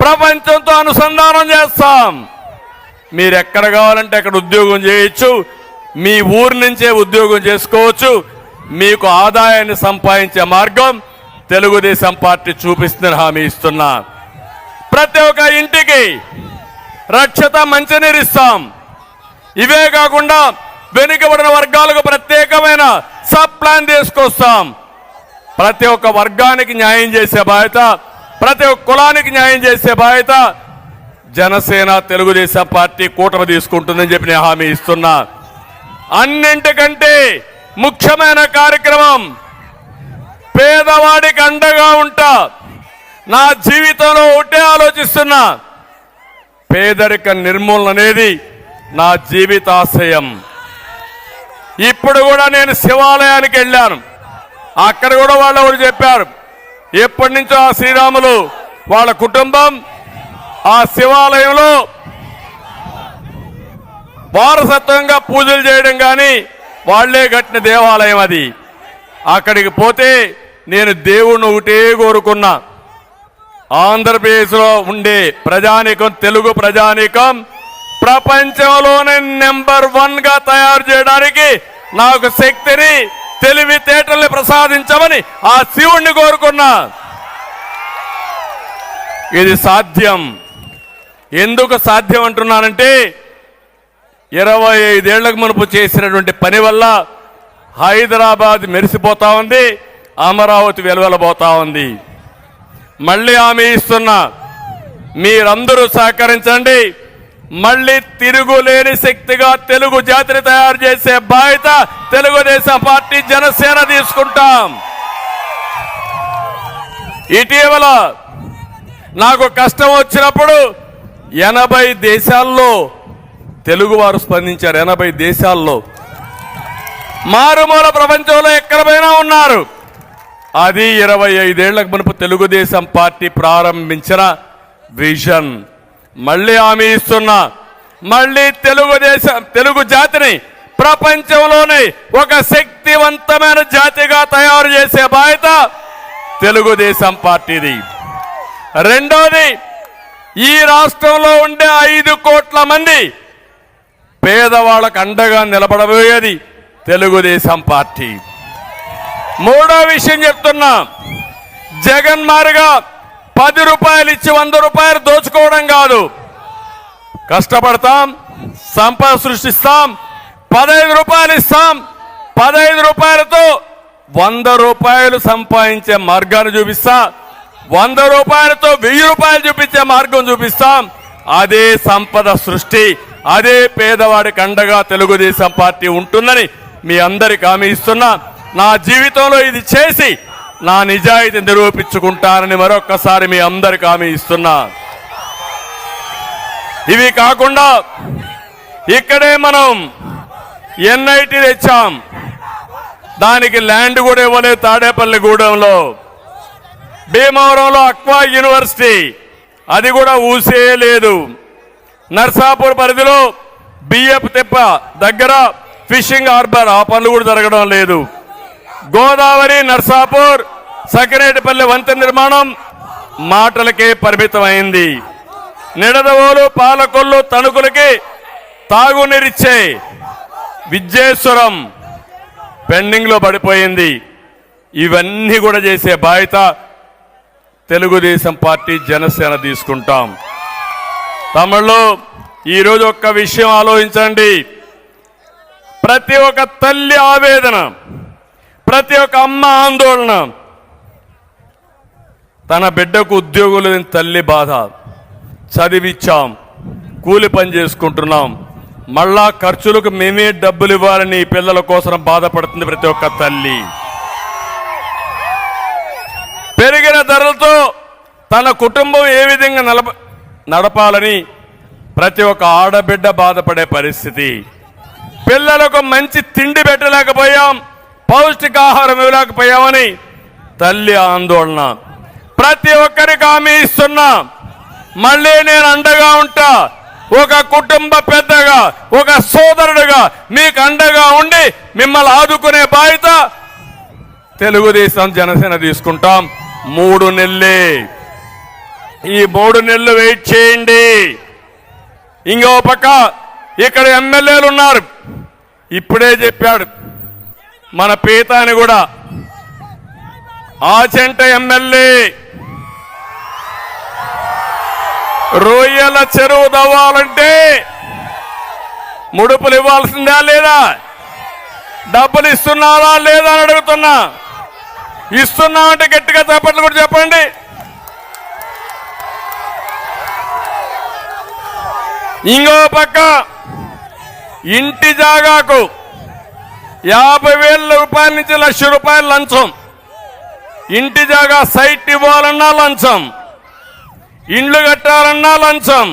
ప్రపంచంతో అనుసంధానం చేస్తాం. మీరు ఎక్కడ కావాలంటే అక్కడ ఉద్యోగం చేయొచ్చు, మీ ఊరు నుంచే ఉద్యోగం చేసుకోవచ్చు. మీకు ఆదాయాన్ని సంపాదించే మార్గం తెలుగుదేశం పార్టీ చూపిస్తుందని హామీ ఇస్తున్నా. ప్రతి ఒక్క ఇంటికి రక్షిత మంచినీరు ఇస్తాం. ఇవే కాకుండా వెనుకబడిన వర్గాలకు ప్రత్యేకమైన సబ్ ప్లాన్ తీసుకొస్తాం. ప్రతి ఒక్క వర్గానికి న్యాయం చేసే బాధ్యత, ప్రతి ఒక్క కులానికి న్యాయం చేసే బాధ్యత జనసేన తెలుగుదేశం పార్టీ కూటమి తీసుకుంటుందని చెప్పి నేను హామీ ఇస్తున్నా. అన్నింటికంటే ముఖ్యమైన కార్యక్రమం పేదవాడికి అండగా ఉంటా. నా జీవితంలో ఒకటే ఆలోచిస్తున్నా, పేదరిక నిర్మూలన అనేది నా జీవితాశయం. ఇప్పుడు కూడా నేను శివాలయానికి వెళ్ళాను. అక్కడ కూడా వాళ్ళు ఎవరు చెప్పారు, ఎప్పటి నుంచో ఆ శ్రీరాములు వాళ్ళ కుటుంబం ఆ శివాలయంలో వారసత్వంగా పూజలు చేయడం కానీ వాళ్లే కట్టిన దేవాలయం అది. అక్కడికి పోతే నేను దేవుణ్ణి ఒకటే కోరుకున్నా, ఆంధ్రప్రదేశ్లో ఉండే ప్రజానీకం, తెలుగు ప్రజానీకం ప్రపంచంలోనే నెంబర్ 1 గా తయారు చేయడానికి నాకు శక్తిని, తెలివితేటల్ని ప్రసాదించమని ఆ శివుణ్ణి కోరుకున్నా. ఇది సాధ్యం. ఎందుకు సాధ్యం అంటున్నానంటే 25 ఏళ్లకు మునుపు చేసినటువంటి పని వల్ల హైదరాబాద్ మెరిసిపోతా ఉంది, అమరావతి వెలువెలబోతా ఉంది. మళ్ళీ హామీ ఇస్తున్నా, మీరందరూ సహకరించండి. మళ్ళీ తిరుగులేని శక్తిగా తెలుగు జాతిని తయారు చేసే బాధ్యత తెలుగుదేశం పార్టీ జనసేన తీసుకుంటాం. ఇటీవల నాకు కష్టం వచ్చినప్పుడు 80 దేశాల్లో తెలుగువారు స్పందించారు. 80 దేశాల్లో, మారుమూల ప్రపంచంలో ఎక్కడ పోయినా ఉన్నారు. అది 25 ఏళ్లకు మునుపు తెలుగుదేశం పార్టీ ప్రారంభించిన విజన్. మళ్ళీ హామీ ఇస్తున్నా, మళ్ళీ తెలుగు జాతిని ప్రపంచంలోనే ఒక శక్తివంతమైన జాతిగా తయారు చేసే బాధ్యత తెలుగుదేశం పార్టీది. రెండోది, ఈ రాష్ట్రంలో ఉండే 5 కోట్ల మంది పేదవాళ్ళకు అండగా నిలబడబోయేది తెలుగుదేశం పార్టీ. మూడో విషయం చెప్తున్నా, జగన్ మారిగా 10 రూపాయలు ఇచ్చి 100 రూపాయలు దోచుకోవడం కాదు. కష్టపడతాం, సంపద సృష్టిస్తాం, 15 రూపాయలు ఇస్తాం. 15 రూపాయలతో 100 రూపాయలు సంపాదించే మార్గాన్ని చూపిస్తా. 100 రూపాయలతో 1000 రూపాయలు చూపించే మార్గం చూపిస్తాం. అదే సంపద సృష్టి, అదే పేదవాడికి అండగా తెలుగుదేశం పార్టీ ఉంటుందని మీ అందరికి హామీ ఇస్తున్నా. నా జీవితంలో ఇది చేసి నా నిజాయితీ నిరూపించుకుంటానని మరొక్కసారి మీ అందరికి హామీ ఇస్తున్నా. ఇవి కాకుండా ఇక్కడే మనం ఎన్ఐటీ తెచ్చాం. దానికి ల్యాండ్ కూడా ఇవ్వలేదు. తాడేపల్లిగూడెంలో, భీమవరంలో అక్వా యూనివర్సిటీ, అది కూడా ఊసే లేదు. నర్సాపూర్ పరిధిలో బియ్యపు తిప్ప దగ్గర ఫిషింగ్ హార్బర్, ఆ పనులు కూడా జరగడం లేదు. గోదావరి, నర్సాపూర్, సకినేటిపల్లి వంతెన నిర్మాణం మాటలకే పరిమితమైంది. నిడదవోలు, పాలకొల్లు, తణుకులకి తాగునీరిచ్చే విద్యేశ్వరం పెండింగ్ లో పడిపోయింది. ఇవన్నీ కూడా చేసే బాధ్యత తెలుగుదేశం పార్టీ జనసేన తీసుకుంటాం. తమిళలో ఈరోజు ఒక్క విషయం ఆలోచించండి. ప్రతి ఒక్క తల్లి ఆవేదన, ప్రతి ఒక్క అమ్మ ఆందోళన, తన బిడ్డకు ఉద్యోగం లేని తల్లి బాధ. చదివిచ్చాం, కూలి పని చేసుకుంటున్నాం, మళ్ళా ఖర్చులకు మేమే డబ్బులు ఇవ్వాలని పిల్లల కోసం బాధపడుతుంది ప్రతి ఒక్క తల్లి. పెరిగిన ధరలతో తన కుటుంబం ఏ విధంగా నడపాలని ప్రతి ఒక్క ఆడబిడ్డ బాధపడే పరిస్థితి. పిల్లలకు మంచి తిండి పెట్టలేకపోయాం, పౌష్టికాహారం ఇవ్వలేకపోయామని తల్లి ఆందోళన. ప్రతి ఒక్కరికి హామీ ఇస్తున్నా, మళ్ళీ నేను అండగా ఉంటా. ఒక కుటుంబ పెద్దగా, ఒక సోదరుడుగా మీకు అండగా ఉండి మిమ్మల్ని ఆదుకునే బాధ్యత తెలుగుదేశం జనసేన తీసుకుంటాం. 3 నెలలే, ఈ 3 నెలలు వెయిట్ చేయండి. ఇంకో పక్క ఇక్కడ ఎమ్మెల్యేలు ఉన్నారు. ఇప్పుడే చెప్పాడు మన పీతాని కూడా, ఆచంట ఎమ్మెల్యే రొయ్యల చెరువు తవ్వాలంటే ముడుపులు ఇవ్వాల్సిందా లేదా? డబ్బులు ఇస్తున్నారా లేదా అని అడుగుతున్నా. ఇస్తున్నామంటే గట్టిగా చప్పట్లు కూడా చెప్పండి. ఇంకో పక్క ఇంటి జాగాకు 50,000 రూపాయల నుంచి 1,00,000 రూపాయలు లంచం. ఇంటి జాగా సైట్ ఇవ్వాలన్నా లంచం, ఇండ్లు కట్టాలన్నా లంచం,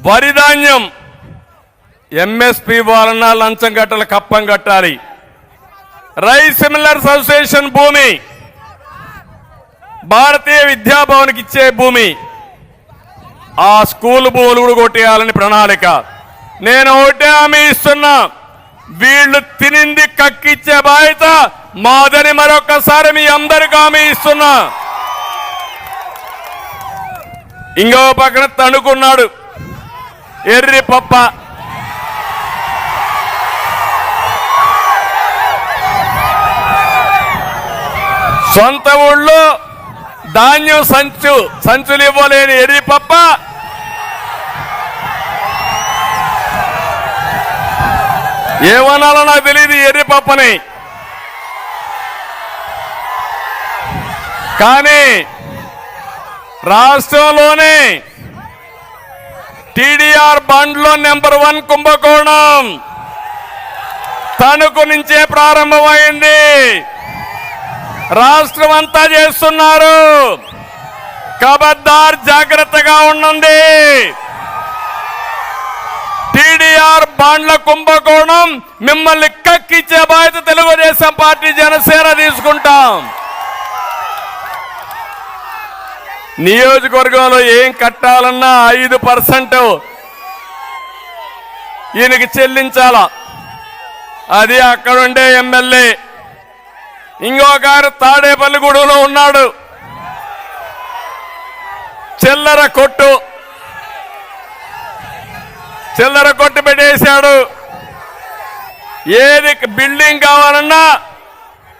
వరి ధాన్యం ఎంఎస్పీ ఇవ్వాలన్నా లంచం కట్టాలి, కప్పం కట్టాలి. రైస్ మిల్లర్స్ అసోసియేషన్ భూమి, భారతీయ విద్యాభవన్కి ఇచ్చే భూమి, ఆ స్కూల్ భూములు కూడా కొట్టేయాలని ప్రణాళిక. నేను ఒకటే హామీ ఇస్తున్నా, వీళ్ళు తినింది కక్కిచ్చే బాధ్యత మాదని మరొకసారి మీ అందరికీ హామీ ఇస్తున్నా. ఇంకో పక్కన తణుకున్నాడు ఎర్రి పప్ప. సొంత ఊళ్ళో ధాన్యం సంచులు ఇవ్వలేని ఎర్రి పప్ప ఏమనాలో నాకు తెలియదు ఎర్రి పప్పని. కానీ రాష్ట్రంలోనే టీడీఆర్ బండ్లో నెంబర్ 1 కుంభకోణం తణుకు నుంచే ప్రారంభమైంది. రాష్ట్రం అంతా చేస్తున్నారు. ఖబర్దార్, జాగ్రత్తగా ఉండండి. టీడీఆర్ బాండ్ల కుంభకోణం మిమ్మల్ని కక్కిచ్చే బాధ్యత తెలుగుదేశం పార్టీ జనసేన తీసుకుంటాం. నియోజకవర్గంలో ఏం కట్టాలన్నా 5% ఈయనకి చెల్లించాల. అది అక్కడుండే ఎమ్మెల్యే. ఇంకొకరు తాడేపల్లిగూడెంలో ఉన్నాడు, చిల్లర కొట్టు పెట్టేశాడు. ఏది బిల్డింగ్ కావాలన్నా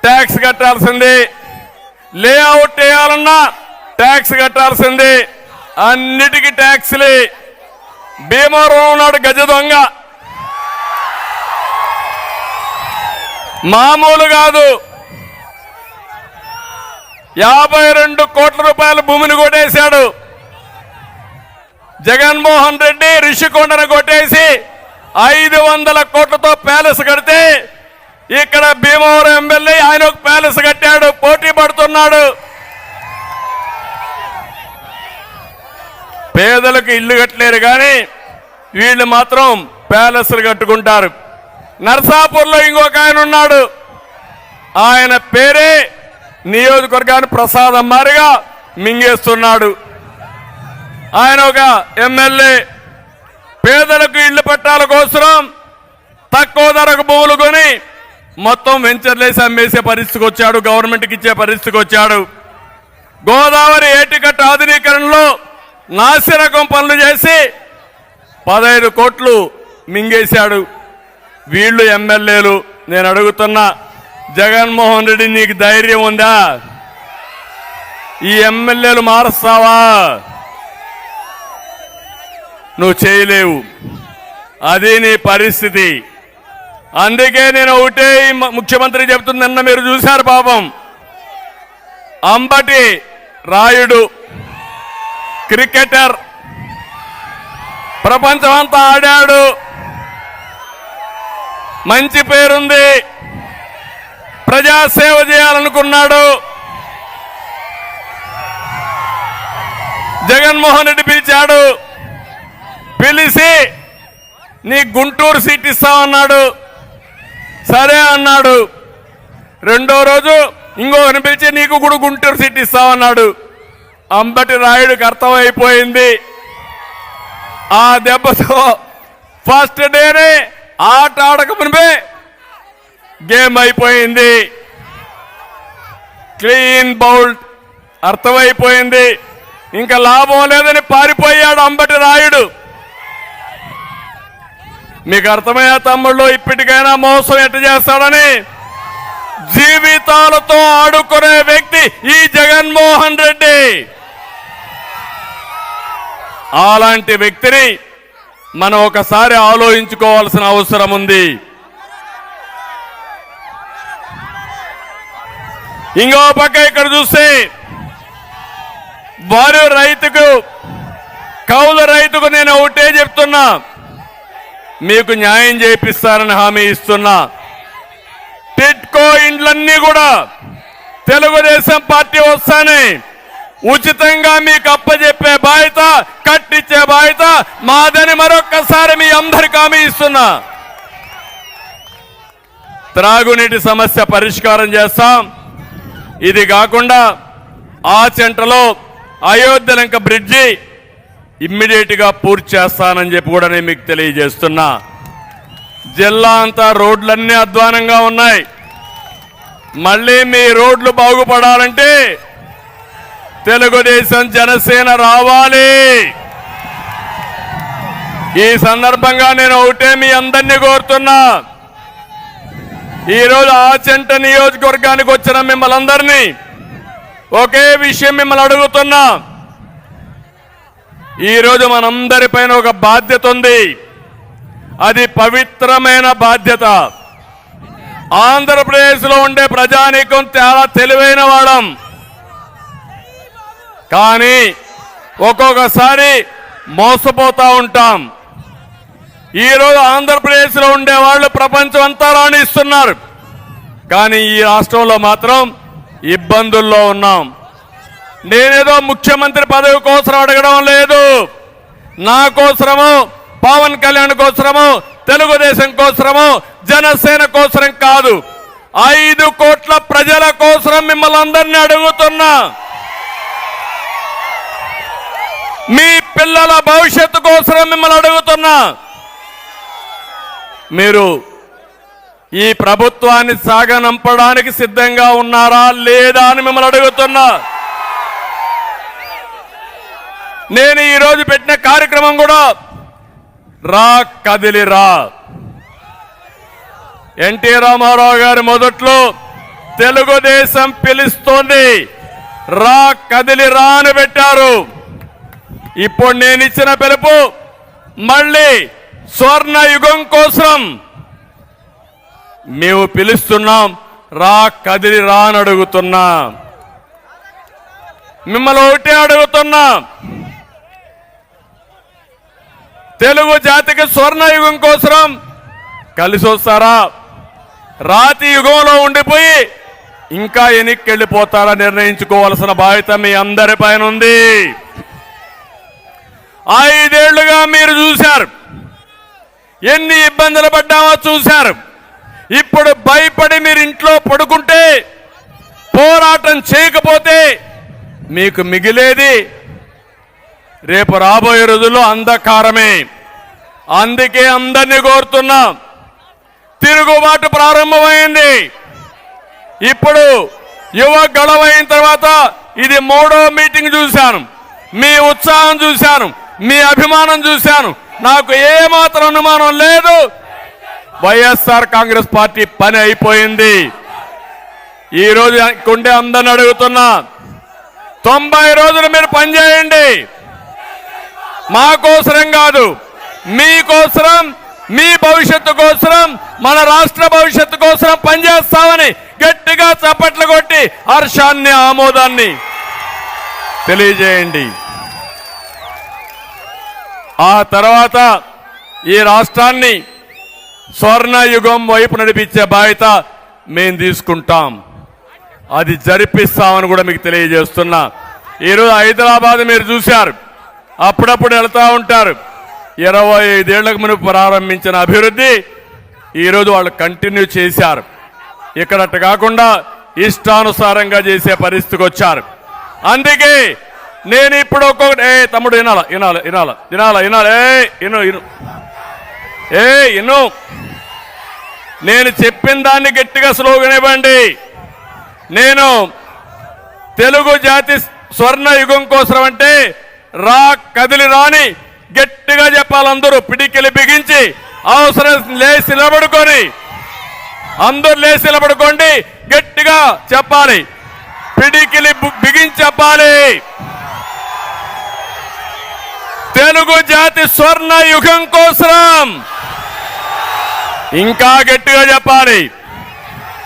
ట్యాక్స్ కట్టాల్సింది, లేఅవుట్ వేయాలన్నా ట్యాక్స్ కట్టాల్సింది, అన్నిటికీ ట్యాక్స్లే. భీమవరం ఉన్నాడు గజ దొంగ, మామూలు కాదు. 52 కోట్ల రూపాయల భూమిని కొట్టేశాడు. జగన్మోహన్ రెడ్డి రిషికొండను కొట్టేసి 500 కోట్లతో ప్యాలెస్ కడితే ఇక్కడ భీమవరం ఎమ్మెల్యే ఆయన ఒక ప్యాలెస్ కట్టాడు, పోటీ పడుతున్నాడు. పేదలకు ఇల్లు కట్టలేరు కానీ వీళ్ళు మాత్రం ప్యాలెస్లు కట్టుకుంటారు. నర్సాపూర్లో ఇంకొక ఆయన ఉన్నాడు, ఆయన పేరే నియోజకవర్గాన్ని ప్రసాదం మారిగా మింగేస్తున్నాడు. ఆయన ఒక ఎమ్మెల్యే. పేదలకు ఇళ్ల పట్టాల కోసం తక్కువ ధరకు భూములు కొని మొత్తం వెంచర్లేసి అమ్మేసే పరిస్థితికి వచ్చాడు, గవర్నమెంట్కి ఇచ్చే పరిస్థితికి వచ్చాడు. గోదావరి ఏటికట్టు ఆధునీకరణలో నాసిరకం పనులు చేసి 15 కోట్లు మింగేశాడు. వీళ్ళు ఎమ్మెల్యేలు. నేను అడుగుతున్నా, జగన్మోహన్ రెడ్డి నీకు ధైర్యం ఉందా? ఈ ఎమ్మెల్యేలు మారుస్తావా? నువ్వు చేయలేవు, అది నీ పరిస్థితి. అందుకే నేను ఒకటే ముఖ్యమంత్రి చెప్తుంది, నిన్న మీరు చూశారు పాపం, అంబటి రాయుడు క్రికెటర్, ప్రపంచమంతా ఆడాడు, మంచి పేరుంది, ప్రజాసేవ చేయాలనుకున్నాడు. జగన్మోహన్ రెడ్డి పిలిచాడు, పిలిచి నీ గుంటూరు సీట్ ఇస్తామన్నాడు. సరే అన్నాడు. రెండో రోజు ఇంకొకరిని పిలిచి నీకు కూడా గుంటూరు సీట్ ఇస్తామన్నాడు. అంబటి రాయుడికి అర్థమైపోయింది ఆ దెబ్బతో ఫస్ట్ డేనే ఆట ఆడక మునిపే గేమ్ అయిపోయింది. క్లీన్ బౌల్డ్ అర్థమైపోయింది. ఇంకా లాభం లేదని పారిపోయాడు అంబటి రాయుడు. మీకు అర్థమయ్యా తమ్ముళ్ళు, ఇప్పటికైనా మోసం ఎట్ట చేస్తాడని. జీవితాలతో ఆడుకునే వ్యక్తి ఈ జగన్మోహన్ రెడ్డి. అలాంటి వ్యక్తిని మనం ఒకసారి ఆలోచించుకోవాల్సిన అవసరం ఉంది. ఇంకో పక్క ఇక్కడ చూస్తే వారి రైతుకు, కౌలు రైతుకు నేను ఒకటే చెప్తున్నా, మీకు న్యాయం చేపిస్తారని హామీ ఇస్తున్నా. టిట్కో ఇండ్లన్నీ కూడా తెలుగుదేశం పార్టీ వస్తానే ఉచితంగా మీకు అప్పచెప్పే బాధ్యత, కట్టించే బాధ్యత మాదని మరొక్కసారి మీ అందరికి హామీ ఇస్తున్నా. త్రాగునీటి సమస్య పరిష్కారం చేస్తాం. ఇది కాకుండా ఆచంటలో అయోధ్యలంక బ్రిడ్జి ఇమ్మీడియట్ గా పూర్తి చేస్తానని చెప్పి కూడా నేను మీకు తెలియజేస్తున్నా. జిల్లా అంతా రోడ్లన్నీ అధ్వానంగా ఉన్నాయి. మళ్ళీ మీ రోడ్లు బాగుపడాలంటే తెలుగుదేశం జనసేన రావాలి. ఈ సందర్భంగా నేను ఒకటే మీ అందరినీ కోరుతున్నా, ఈరోజు ఆచంట నియోజకవర్గానికి వచ్చిన మిమ్మల్ని అందరినీ ఒకే విషయం మిమ్మల్ని అడుగుతున్నా. ఈరోజు మనందరిపైన ఒక బాధ్యత ఉంది. అది పవిత్రమైన బాధ్యత. ఆంధ్రప్రదేశ్లో ఉండే ప్రజానీకం చాలా తెలివైన వాళ్ళం, కానీ ఒక్కొక్కసారి మోసపోతా ఉంటాం. ఈరోజు ఆంధ్రప్రదేశ్లో ఉండే వాళ్ళు ప్రపంచం అంతా రాణిస్తున్నారు, కానీ ఈ రాష్ట్రంలో మాత్రం ఇబ్బందుల్లో ఉన్నాం. నేనేదో ముఖ్యమంత్రి పదవి కోసం అడగడం లేదు. నా కోసమో, పవన్ కళ్యాణ్ కోసమో, తెలుగుదేశం కోసమో, జనసేన కోసం కాదు, 5 కోట్ల ప్రజల కోసం మిమ్మల్ని అందరినీ అడుగుతున్నా. మీ పిల్లల భవిష్యత్తు కోసం మిమ్మల్ని అడుగుతున్నా. మీరు ఈ ప్రభుత్వాన్ని సాగనంపడానికి సిద్ధంగా ఉన్నారా లేదా అని మిమ్మల్ని అడుగుతున్నా. నేను ఈరోజు పెట్టిన కార్యక్రమం కూడా రా కదిలిరా. ఎన్టీ రామారావు గారి మొదట్లో తెలుగుదేశం పిలుస్తోంది, రా కదిలిరా అని పెట్టారు. ఇప్పుడు నేను ఇచ్చిన పిలుపు మళ్ళీ స్వర్ణ యుగం కోసం మేము పిలుస్తున్నాం, రా కదిలిరా అని అడుగుతున్నా. మిమ్మల్ని ఒకటే అడుగుతున్నా, తెలుగు జాతికి స్వర్ణయుగం కోసం కలిసి వస్తారా, రాతి యుగంలో ఉండిపోయి ఇంకా వెనక్కి వెళ్ళిపోతారా నిర్ణయించుకోవాల్సిన బాధ్యత మీ అందరిపైన ఉంది. 5 ఏళ్లుగా మీరు చూశారు, ఎన్ని ఇబ్బందులు పడ్డామో చూశారు. ఇప్పుడు భయపడి మీరు ఇంట్లో పడుకుంటే, పోరాటం చేయకపోతే మీకు మిగిలేది రేపు రాబోయే రోజుల్లో అంధకారమే. అందుకే అందరినీ కోరుతున్నా, తిరుగుబాటు ప్రారంభమైంది. ఇప్పుడు యువ గడవైన తర్వాత ఇది 3వ మీటింగ్ చూశాను. మీ ఉత్సాహం చూశాను, మీ అభిమానం చూశాను. నాకు ఏమాత్రం అనుమానం లేదు, వైఎస్ఆర్ కాంగ్రెస్ పార్టీ పని అయిపోయింది. ఈరోజు కొండే అందరిని అడుగుతున్నా, 90 రోజులు మీరు పనిచేయండి. మా కోసరం కాదు, మీకోసరం, మీ భవిష్యత్తు కోసరం, మన రాష్ట్ర భవిష్యత్తు కోసం పనిచేస్తామని గట్టిగా చప్పట్లు కొట్టి హర్షాన్ని, ఆమోదాన్ని తెలియజేయండి. ఆ తర్వాత ఈ రాష్ట్రాన్ని స్వర్ణయుగం వైపు నడిపించే బాధ్యత మేము తీసుకుంటాం, అది జరిపిస్తామని కూడా మీకు తెలియజేస్తున్నా. ఈరోజు హైదరాబాద్ మీరు చూశారు, అప్పుడప్పుడు వెళ్తూ ఉంటారు. 25 ఏళ్లకు మునుపు ప్రారంభించిన అభివృద్ధి ఈరోజు వాళ్ళు కంటిన్యూ చేశారు. ఇక్కడట్టు కాకుండా ఇష్టానుసారంగా చేసే పరిస్థితికి వచ్చారు. అందుకే నేను ఇప్పుడు ఒక్కొక్కటి తమ్ముడు వినాల వినాల వినాల వినాల వినాల ఇను ఇను ఇను నేను చెప్పిన దాన్ని గట్టిగా స్లోగన్ ఇవ్వండి. నేను తెలుగు జాతి స్వర్ణ యుగం కోసం అంటే రా కదిలి రాని గట్టిగా చెప్పాలి. అందరూ పిడికిలి బిగించి అవసరం లేచి నిలబడుకొని అందరూ లేచి నిలబడుకోండి. గట్టిగా చెప్పాలి. పిడికిలి బిగించి చెప్పాలి. తెలుగు జాతి స్వర్ణ యుగం కోసం ఇంకా గట్టిగా చెప్పాలి.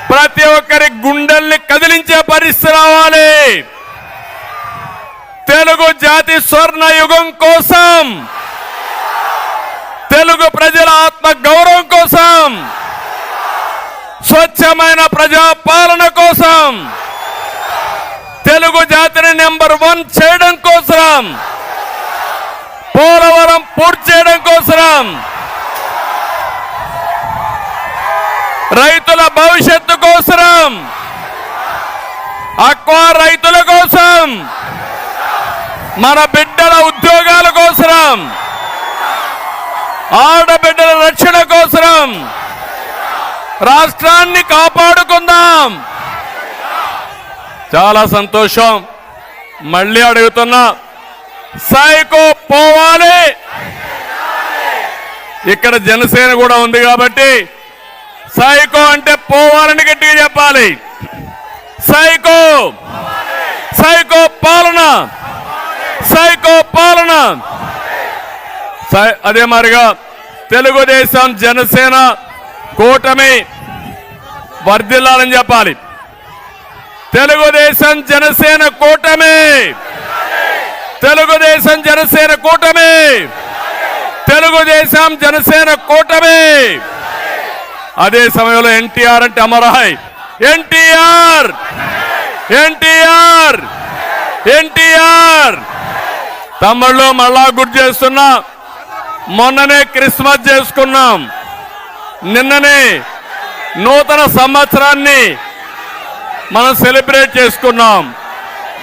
ప్రతి ఒక్కరి గుండెల్ని కదిలించే పరిస్థితి రావాలి. తెలుగు జాతి స్వర్ణ యుగం కోసం, తెలుగు ప్రజల ఆత్మ గౌరవం కోసం, స్వచ్ఛమైన ప్రజాపాలన కోసం, తెలుగు జాతిని నెంబర్ 1 చేయడం కోసం, పోలవరం పూర్తి చేయడం కోసం, రైతుల భవిష్యత్తు కోసం, అక్వా రైతుల కోసం, మన బిడ్డల ఉద్యోగాల కోసం, ఆడబిడ్డల రక్షణ కోసం రాష్ట్రాన్ని కాపాడుకుందాం. చాలా సంతోషం. మళ్ళీ అడుగుతున్నా, సైకో పోవాలి. ఇక్కడ జనసేన కూడా ఉంది కాబట్టి సైకో అంటే పోవాలని గట్టిగా చెప్పాలి. సైకో, సైకో పాలన, సైకో పాలన. అదే మాదిరిగా తెలుగుదేశం జనసేన కూటమి వర్ధిల్లాలని చెప్పాలి. తెలుగుదేశం జనసేన కూటమి, తెలుగుదేశం జనసేన కూటమి, తెలుగుదేశం జనసేన కూటమి. అదే సమయంలో ఎన్టీఆర్ అంటే అమరాయ్. ఎన్టీఆర్, ఎన్టీఆర్, ఎన్టీఆర్. తమ్ముళ్ళు మళ్ళా గుర్తు చేస్తున్నా, మొన్ననే క్రిస్మస్ చేసుకున్నాం, నిన్ననే నూతన సంవత్సరాన్ని మనం సెలబ్రేట్ చేసుకున్నాం.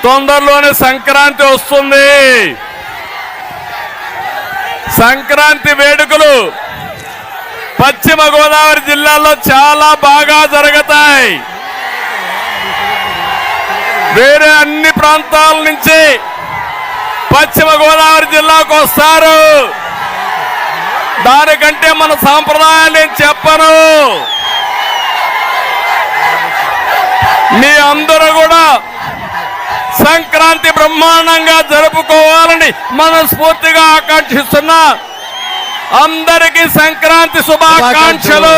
తొందరలోనే సంక్రాంతి వస్తుంది. సంక్రాంతి వేడుకలు పశ్చిమ గోదావరి జిల్లాలో చాలా బాగా జరుగుతాయి. వేరే అన్ని ప్రాంతాల నుంచి పశ్చిమ గోదావరి జిల్లాకు వస్తారు. దానికంటే మన సాంప్రదాయాలు నేను చెప్పను. మీ అందరూ కూడా సంక్రాంతి బ్రహ్మాండంగా జరుపుకోవాలని మనస్ఫూర్తిగా ఆకాంక్షిస్తున్నా. అందరికీ సంక్రాంతి శుభాకాంక్షలు.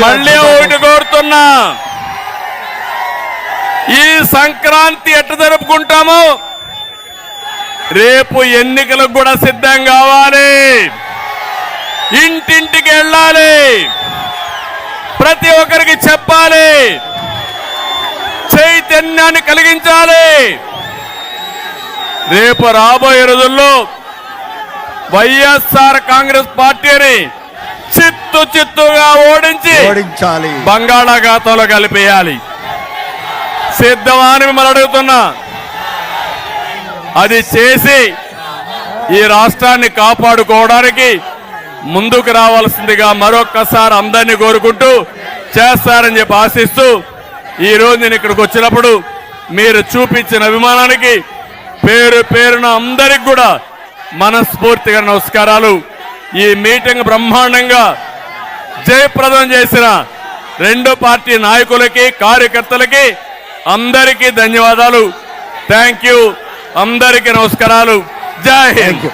మళ్ళీ ఒకటి కోరుతున్నా, ఈ సంక్రాంతి ఎట్లా జరుపుకుంటామో రేపు ఎన్నికలకు కూడా సిద్ధం కావాలి. ఇంటింటికి వెళ్ళాలి, ప్రతి ఒక్కరికి చెప్పాలి, చైతన్యాన్ని కలిగించాలి. రేపు రాబోయే రోజుల్లో వైఎస్ఆర్ కాంగ్రెస్ పార్టీని చిత్తుగా ఓడించాలి, బంగాళాఖాతంలో కలిపేయాలి. సిద్ధమా అని మిమ్మల్ని అడుగుతున్నా. అది చేసి ఈ రాష్ట్రాన్ని కాపాడుకోవడానికి ముందుకు రావాల్సిందిగా మరొక్కసారి అందరినీ కోరుకుంటూ చేస్తారని చెప్పి ఆశిస్తూ, ఈరోజు నేను ఇక్కడికి వచ్చినప్పుడు మీరు చూపించిన అభిమానానికి పేరు పేరున అందరికి కూడా మనస్ఫూర్తిగా నమస్కారాలు. ఈ మీటింగ్ బ్రహ్మాండంగా జయప్రదం చేసిన రెండు పార్టీ నాయకులకి, కార్యకర్తలకి అందరికీ ధన్యవాదాలు. Thank you. అందరికీ నమస్కారాలు. జై హింద్.